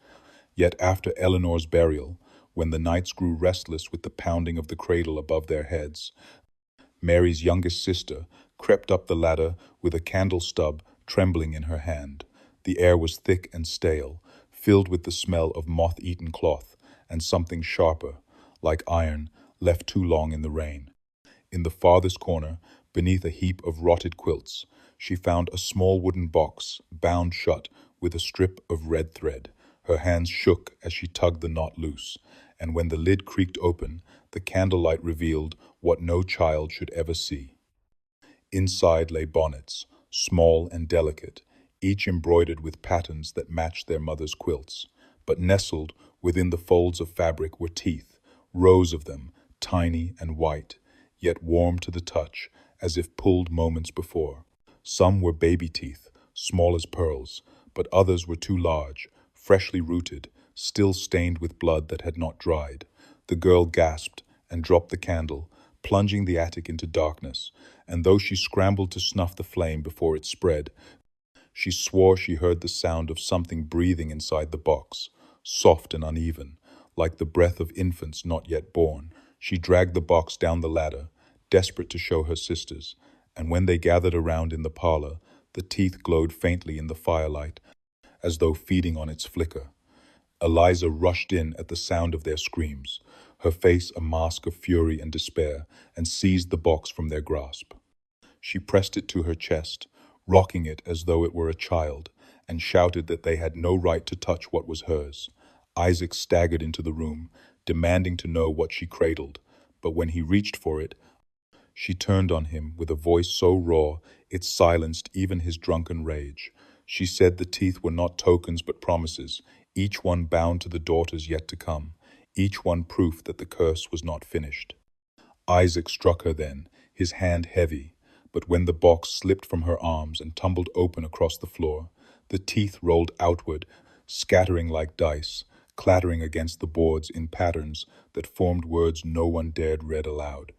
Yet after Eleanor's burial, when the nights grew restless with the pounding of the cradle above their heads, Mary's youngest sister crept up the ladder with a candle stub trembling in her hand. The air was thick and stale, filled with the smell of moth-eaten cloth and something sharper, like iron, left too long in the rain. In the farthest corner, beneath a heap of rotted quilts, she found a small wooden box, bound shut with a strip of red thread. Her hands shook as she tugged the knot loose, and when the lid creaked open, the candlelight revealed what no child should ever see. Inside lay bonnets, small and delicate, each embroidered with patterns that matched their mother's quilts. But nestled within the folds of fabric were teeth, rows of them, tiny and white, yet warm to the touch, as if pulled moments before. Some were baby teeth, small as pearls, but others were too large, freshly rooted, still stained with blood that had not dried. The girl gasped and dropped the candle, plunging the attic into darkness, and though she scrambled to snuff the flame before it spread, she swore she heard the sound of something breathing inside the box, soft and uneven, like the breath of infants not yet born. She dragged the box down the ladder, desperate to show her sisters, and when they gathered around in the parlor, the teeth glowed faintly in the firelight, as though feeding on its flicker. Eliza rushed in at the sound of their screams, her face a mask of fury and despair, and seized the box from their grasp. She pressed it to her chest, rocking it as though it were a child, and shouted that they had no right to touch what was hers. Isaac staggered into the room, demanding to know what she cradled, but when he reached for it, she turned on him with a voice so raw it silenced even his drunken rage. She said the teeth were not tokens but promises, each one bound to the daughters yet to come, each one proof that the curse was not finished. Isaac struck her then, his hand heavy, but when the box slipped from her arms and tumbled open across the floor, the teeth rolled outward, scattering like dice, clattering against the boards in patterns that formed words no one dared read aloud.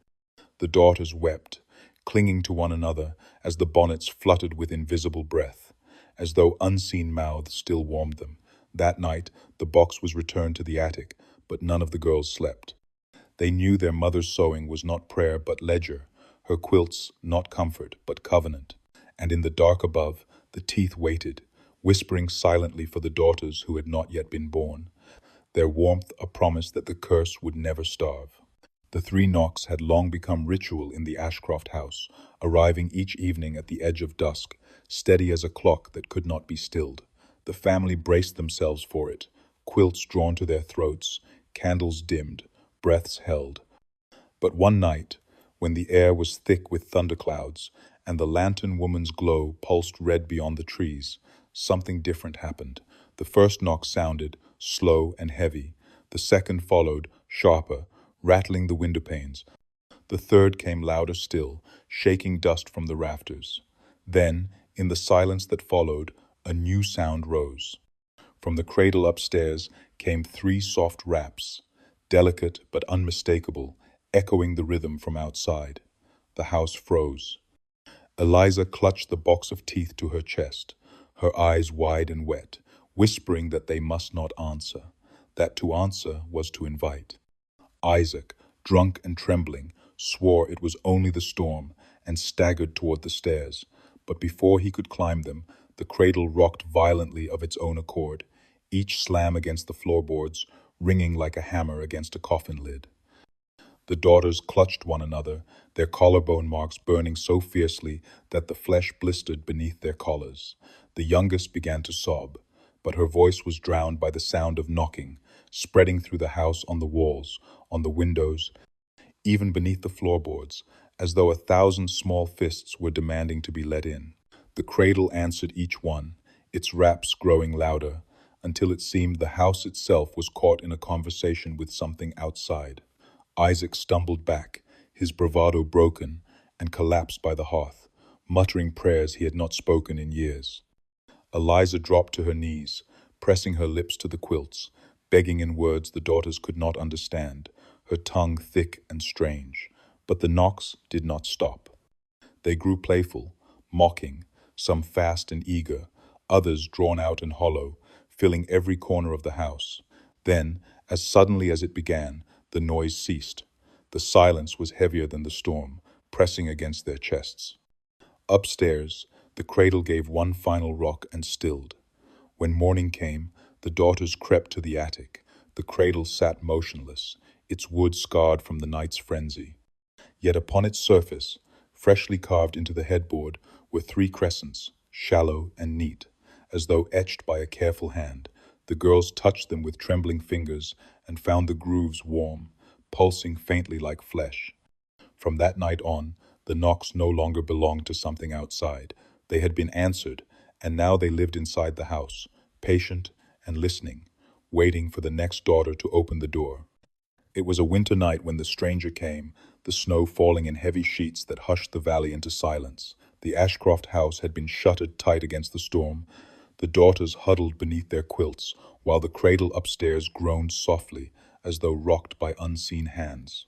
The daughters wept, clinging to one another as the bonnets fluttered with invisible breath, as though unseen mouths still warmed them. That night, the box was returned to the attic, but none of the girls slept. They knew their mother's sewing was not prayer but ledger, her quilts not comfort but covenant. And in the dark above, the teeth waited, whispering silently for the daughters who had not yet been born, their warmth a promise that the curse would never starve. The three knocks had long become ritual in the Ashcroft house, arriving each evening at the edge of dusk, steady as a clock that could not be stilled. The family braced themselves for it, quilts drawn to their throats, candles dimmed, breaths held. But one night, when the air was thick with thunderclouds, and the lantern woman's glow pulsed red beyond the trees, something different happened. The first knock sounded, slow and heavy. The second followed, sharper, rattling the window panes. The third came louder still, shaking dust from the rafters. Then, in the silence that followed, a new sound rose. From the cradle upstairs came three soft raps, delicate but unmistakable, echoing the rhythm from outside. The house froze. Eliza clutched the box of teeth to her chest, her eyes wide and wet, whispering that they must not answer, that to answer was to invite. Isaac, drunk and trembling, swore it was only the storm and staggered toward the stairs, but before he could climb them, the cradle rocked violently of its own accord, each slam against the floorboards ringing like a hammer against a coffin lid. The daughters clutched one another, their collarbone marks burning so fiercely that the flesh blistered beneath their collars. The youngest began to sob, but her voice was drowned by the sound of knocking, spreading through the house on the walls, on the windows, even beneath the floorboards, as though 1,000 small fists were demanding to be let in. The cradle answered each one, its raps growing louder, until it seemed the house itself was caught in a conversation with something outside. Isaac stumbled back, his bravado broken, and collapsed by the hearth, muttering prayers he had not spoken in years. Eliza dropped to her knees, pressing her lips to the quilts, begging in words the daughters could not understand, her tongue thick and strange. But the knocks did not stop. They grew playful, mocking, some fast and eager, others drawn out and hollow, filling every corner of the house. Then, as suddenly as it began, the noise ceased. The silence was heavier than the storm, pressing against their chests. Upstairs, the cradle gave one final rock and stilled. When morning came, the daughters crept to the attic. The cradle sat motionless, its wood scarred from the night's frenzy. Yet upon its surface, freshly carved into the headboard, were three crescents, shallow and neat, as though etched by a careful hand. The girls touched them with trembling fingers and found the grooves warm, pulsing faintly like flesh. From that night on, the knocks no longer belonged to something outside. They had been answered, and now they lived inside the house, patient and listening, waiting for the next daughter to open the door. It was a winter night when the stranger came, the snow falling in heavy sheets that hushed the valley into silence. The Ashcroft house had been shuttered tight against the storm. The daughters huddled beneath their quilts, while the cradle upstairs groaned softly, as though rocked by unseen hands.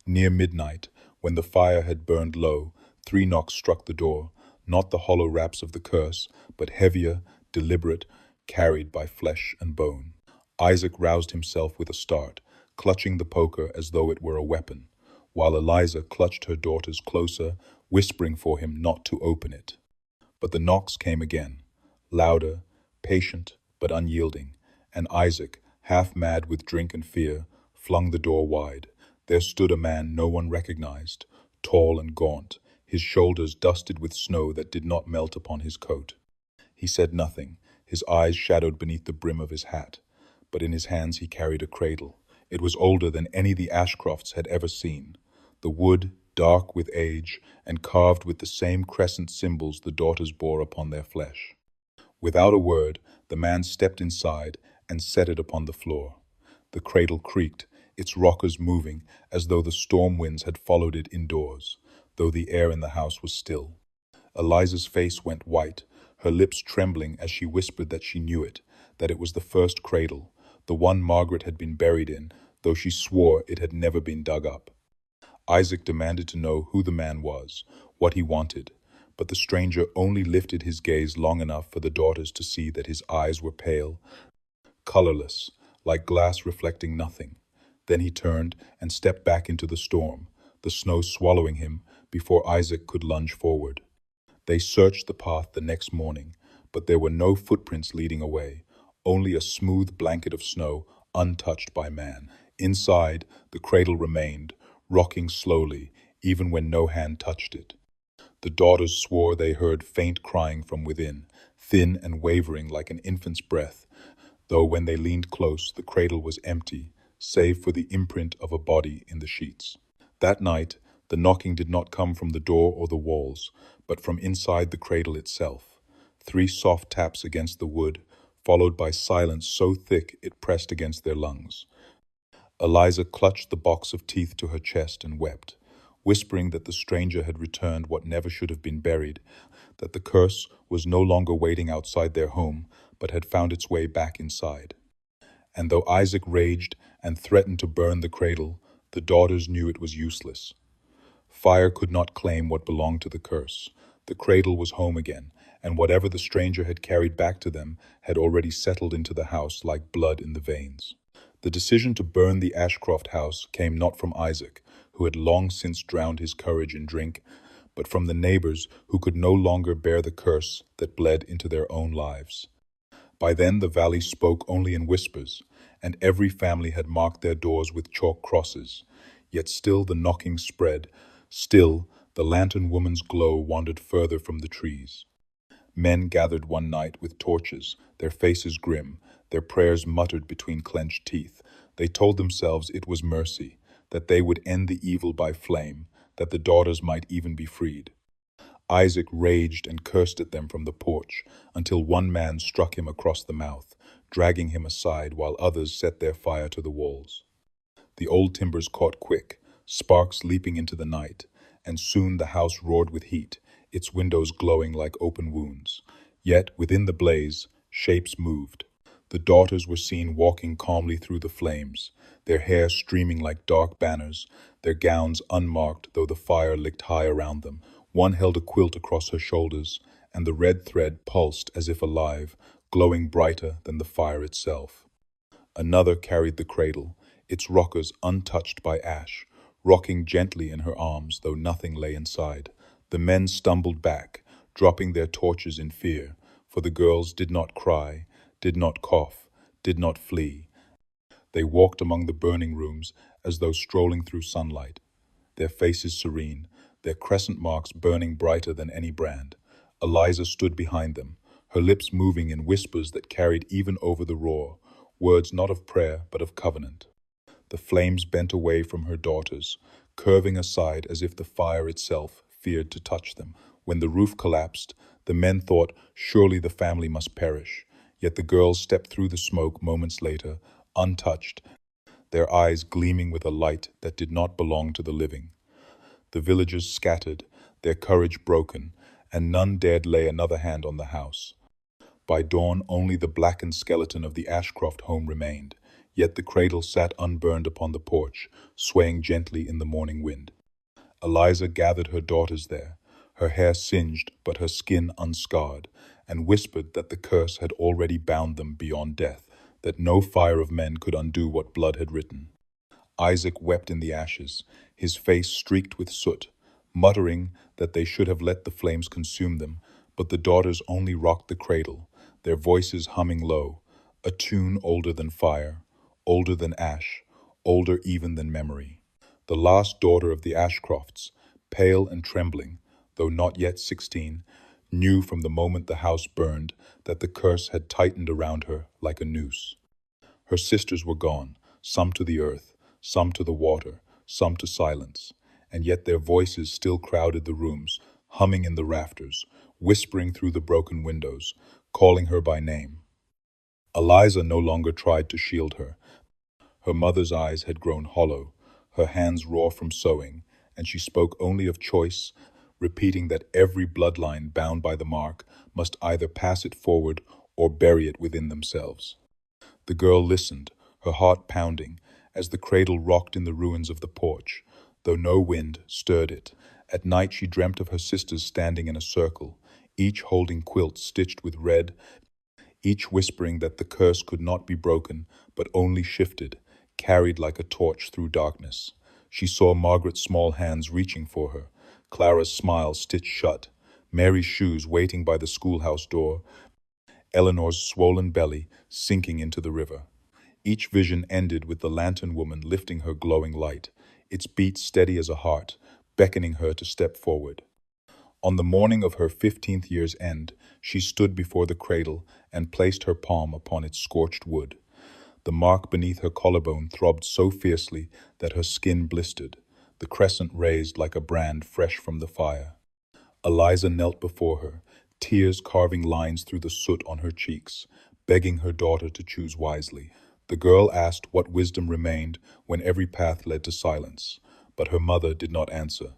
Near midnight, when the fire had burned low, three knocks struck the door, not the hollow raps of the curse, but heavier, deliberate, carried by flesh and bone. Isaac roused himself with a start, clutching the poker as though it were a weapon, while Eliza clutched her daughters closer, whispering for him not to open it. But the knocks came again, louder, patient but unyielding, and Isaac, half mad with drink and fear, flung the door wide. There stood a man no one recognized, tall and gaunt, his shoulders dusted with snow that did not melt upon his coat. He said nothing, his eyes shadowed beneath the brim of his hat, but in his hands he carried a cradle. It was older than any the Ashcrofts had ever seen. The wood, dark with age, and carved with the same crescent symbols the daughters bore upon their flesh. Without a word, the man stepped inside and set it upon the floor. The cradle creaked, its rockers moving as though the storm winds had followed it indoors, though the air in the house was still. Eliza's face went white, her lips trembling as she whispered that she knew it, that it was the first cradle, the one Margaret had been buried in, though she swore it had never been dug up. Isaac demanded to know who the man was, what he wanted, but the stranger only lifted his gaze long enough for the daughters to see that his eyes were pale, colorless, like glass reflecting nothing. Then he turned and stepped back into the storm, the snow swallowing him before Isaac could lunge forward. They searched the path the next morning, but there were no footprints leading away, only a smooth blanket of snow untouched by man. Inside, the cradle remained, rocking slowly, even when no hand touched it. The daughters swore they heard faint crying from within, thin and wavering like an infant's breath, though when they leaned close, the cradle was empty, save for the imprint of a body in the sheets. That night, the knocking did not come from the door or the walls, but from inside the cradle itself. 3 soft taps against the wood, followed by silence so thick it pressed against their lungs. Eliza clutched the box of teeth to her chest and wept, whispering that the stranger had returned what never should have been buried, that the curse was no longer waiting outside their home, but had found its way back inside. And though Isaac raged and threatened to burn the cradle, the daughters knew it was useless. Fire could not claim what belonged to the curse. The cradle was home again, and whatever the stranger had carried back to them had already settled into the house like blood in the veins. The decision to burn the Ashcroft house came not from Isaac, who had long since drowned his courage in drink, but from the neighbors who could no longer bear the curse that bled into their own lives. By then the valley spoke only in whispers, and every family had marked their doors with chalk crosses. Yet still the knocking spread, still the lantern woman's glow wandered further from the trees. Men gathered one night with torches, their faces grim, their prayers muttered between clenched teeth. They told themselves it was mercy, that they would end the evil by flame, that the daughters might even be freed. Isaac raged and cursed at them from the porch, until one man struck him across the mouth, dragging him aside while others set their fire to the walls. The old timbers caught quick, sparks leaping into the night, and soon the house roared with heat, its windows glowing like open wounds. Yet within the blaze, shapes moved. The daughters were seen walking calmly through the flames, their hair streaming like dark banners, their gowns unmarked though the fire licked high around them. One held a quilt across her shoulders, and the red thread pulsed as if alive, glowing brighter than the fire itself. Another carried the cradle, its rockers untouched by ash, rocking gently in her arms though nothing lay inside. The men stumbled back, dropping their torches in fear, for the girls did not cry, did not cough, did not flee. They walked among the burning rooms as though strolling through sunlight, their faces serene, their crescent marks burning brighter than any brand. Eliza stood behind them, her lips moving in whispers that carried even over the roar, words not of prayer but of covenant. The flames bent away from her daughters, curving aside as if the fire itself feared to touch them. When the roof collapsed, the men thought surely the family must perish, yet the girls stepped through the smoke moments later, untouched, their eyes gleaming with a light that did not belong to the living. The villagers scattered, their courage broken, and none dared lay another hand on the house. By dawn only the blackened skeleton of the Ashcroft home remained, yet the cradle sat unburned upon the porch, swaying gently in the morning wind. Eliza gathered her daughters there, her hair singed but her skin unscarred, and whispered that the curse had already bound them beyond death, that no fire of men could undo what blood had written. Isaac wept in the ashes, his face streaked with soot, muttering that they should have let the flames consume them, but the daughters only rocked the cradle, their voices humming low, a tune older than fire, older than ash, older even than memory. The last daughter of the Ashcrofts, pale and trembling, though not yet 16, knew from the moment the house burned that the curse had tightened around her like a noose. Her sisters were gone, some to the earth, some to the water, some to silence, and yet their voices still crowded the rooms, humming in the rafters, whispering through the broken windows, calling her by name. Eliza no longer tried to shield her. Her mother's eyes had grown hollow, her hands raw from sewing, and she spoke only of choice, repeating that every bloodline bound by the mark must either pass it forward or bury it within themselves. The girl listened, her heart pounding, as the cradle rocked in the ruins of the porch, though no wind stirred it. At night she dreamt of her sisters standing in a circle, each holding quilts stitched with red, each whispering that the curse could not be broken, but only shifted, carried like a torch through darkness. She saw Margaret's small hands reaching for her, Clara's smile stitched shut, Mary's shoes waiting by the schoolhouse door, Eleanor's swollen belly sinking into the river. Each vision ended with the lantern woman lifting her glowing light, its beat steady as a heart, beckoning her to step forward. On the morning of her 15th year's end, she stood before the cradle and placed her palm upon its scorched wood. The mark beneath her collarbone throbbed so fiercely that her skin blistered, the crescent raised like a brand fresh from the fire. Eliza knelt before her, tears carving lines through the soot on her cheeks, begging her daughter to choose wisely. The girl asked what wisdom remained when every path led to silence, but her mother did not answer.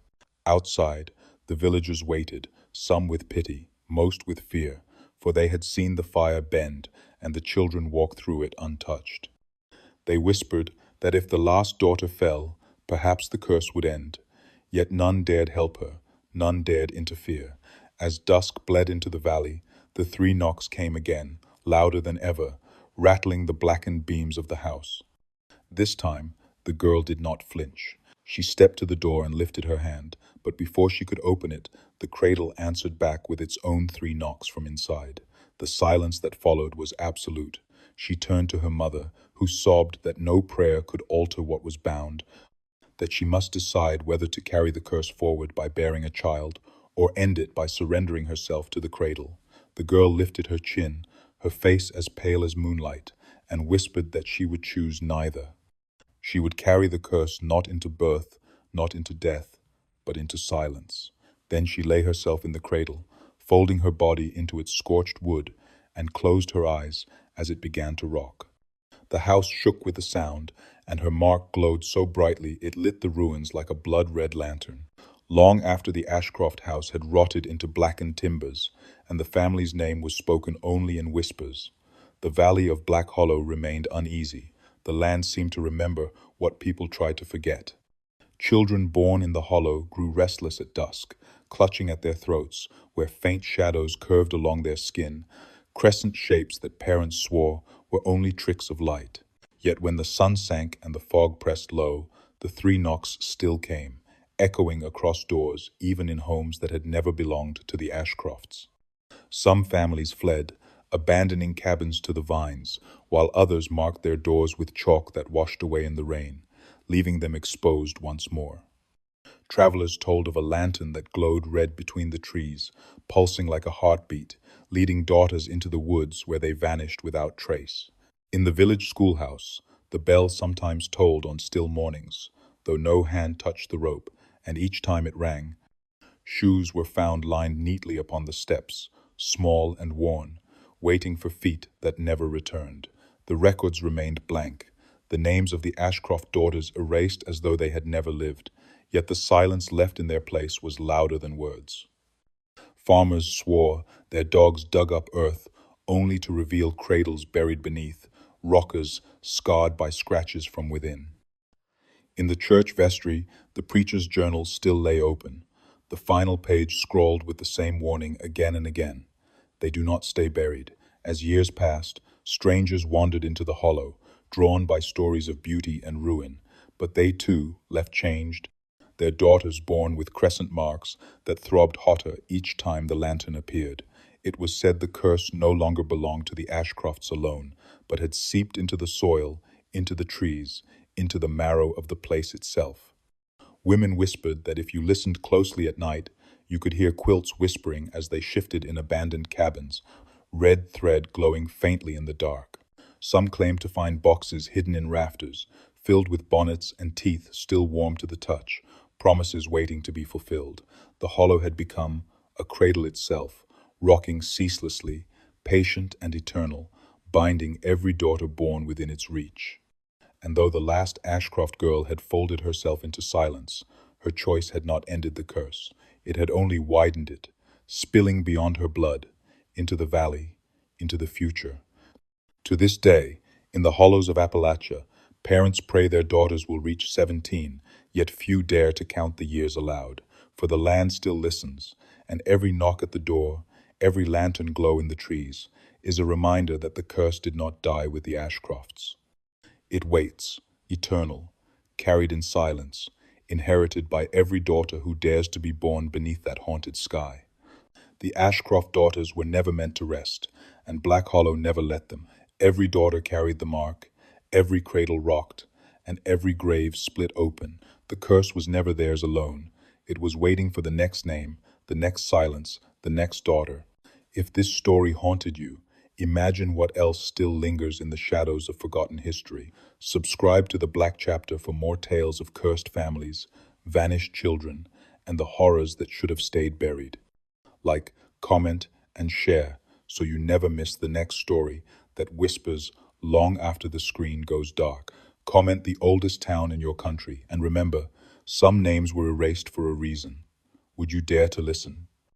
Outside, the villagers waited, some with pity, most with fear, for they had seen the fire bend and the children walk through it untouched. They whispered that if the last daughter fell, perhaps the curse would end. Yet none dared help her, none dared interfere. As dusk bled into the valley, the three knocks came again, louder than ever, rattling the blackened beams of the house. This time, the girl did not flinch. She stepped to the door and lifted her hand, but before she could open it, the cradle answered back with its own three knocks from inside. The silence that followed was absolute. She turned to her mother, who sobbed that no prayer could alter what was bound, that she must decide whether to carry the curse forward by bearing a child, or end it by surrendering herself to the cradle. The girl lifted her chin, her face as pale as moonlight, and whispered that she would choose neither. She would carry the curse not into birth, not into death, but into silence. Then she lay herself in the cradle, folding her body into its scorched wood, and closed her eyes as it began to rock. The house shook with the sound, and her mark glowed so brightly it lit the ruins like a blood-red lantern. Long after the Ashcroft house had rotted into blackened timbers, and the family's name was spoken only in whispers, the valley of Black Hollow remained uneasy. The land seemed to remember what people tried to forget. Children born in the hollow grew restless at dusk, clutching at their throats, where faint shadows curved along their skin, crescent shapes that parents swore were only tricks of light. Yet when the sun sank and the fog pressed low, the three knocks still came, echoing across doors, even in homes that had never belonged to the Ashcrofts. Some families fled, abandoning cabins to the vines, while others marked their doors with chalk that washed away in the rain, leaving them exposed once more. Travelers told of a lantern that glowed red between the trees, pulsing like a heartbeat, leading daughters into the woods where they vanished without trace. In the village schoolhouse, the bell sometimes tolled on still mornings, though no hand touched the rope, and each time it rang, shoes were found lined neatly upon the steps, small and worn, waiting for feet that never returned. The records remained blank, the names of the Ashcroft daughters erased as though they had never lived, yet the silence left in their place was louder than words. Farmers swore, their dogs dug up earth, only to reveal cradles buried beneath, rockers scarred by scratches from within. In the church vestry, the preacher's journal still lay open, the final page scrawled with the same warning again and again. They do not stay buried. As years passed, strangers wandered into the hollow, drawn by stories of beauty and ruin, But they too left changed, their daughters born with crescent marks that throbbed hotter each time the lantern appeared. It was said the curse no longer belonged to the Ashcrofts alone, but had seeped into the soil, into the trees, into the marrow of the place itself. Women whispered that if you listened closely at night, you could hear quilts whispering as they shifted in abandoned cabins, red thread glowing faintly in the dark. Some claimed to find boxes hidden in rafters, filled with bonnets and teeth still warm to the touch, promises waiting to be fulfilled. The hollow had become a cradle itself, rocking ceaselessly, patient and eternal, binding every daughter born within its reach. And though the last Ashcroft girl had folded herself into silence, her choice had not ended the curse. It had only widened it, spilling beyond her blood, into the valley, into the future. To this day, in the hollows of Appalachia, parents pray their daughters will reach 17, yet few dare to count the years aloud, for the land still listens, and every knock at the door, every lantern glow in the trees, is a reminder that the curse did not die with the Ashcrofts. It waits, eternal, carried in silence, inherited by every daughter who dares to be born beneath that haunted sky. The Ashcroft daughters were never meant to rest, and Black Hollow never let them. Every daughter carried the mark, every cradle rocked, and every grave split open. The curse was never theirs alone. It was waiting for the next name, the next silence, the next daughter. If this story haunted you, imagine what else still lingers in the shadows of forgotten history. Subscribe to the Black Chapter for more tales of cursed families, vanished children, and the horrors that should have stayed buried. Like, comment, and share so you never miss the next story that whispers long after the screen goes dark. Comment the oldest town in your country, and remember, some names were erased for a reason. Would you dare to listen?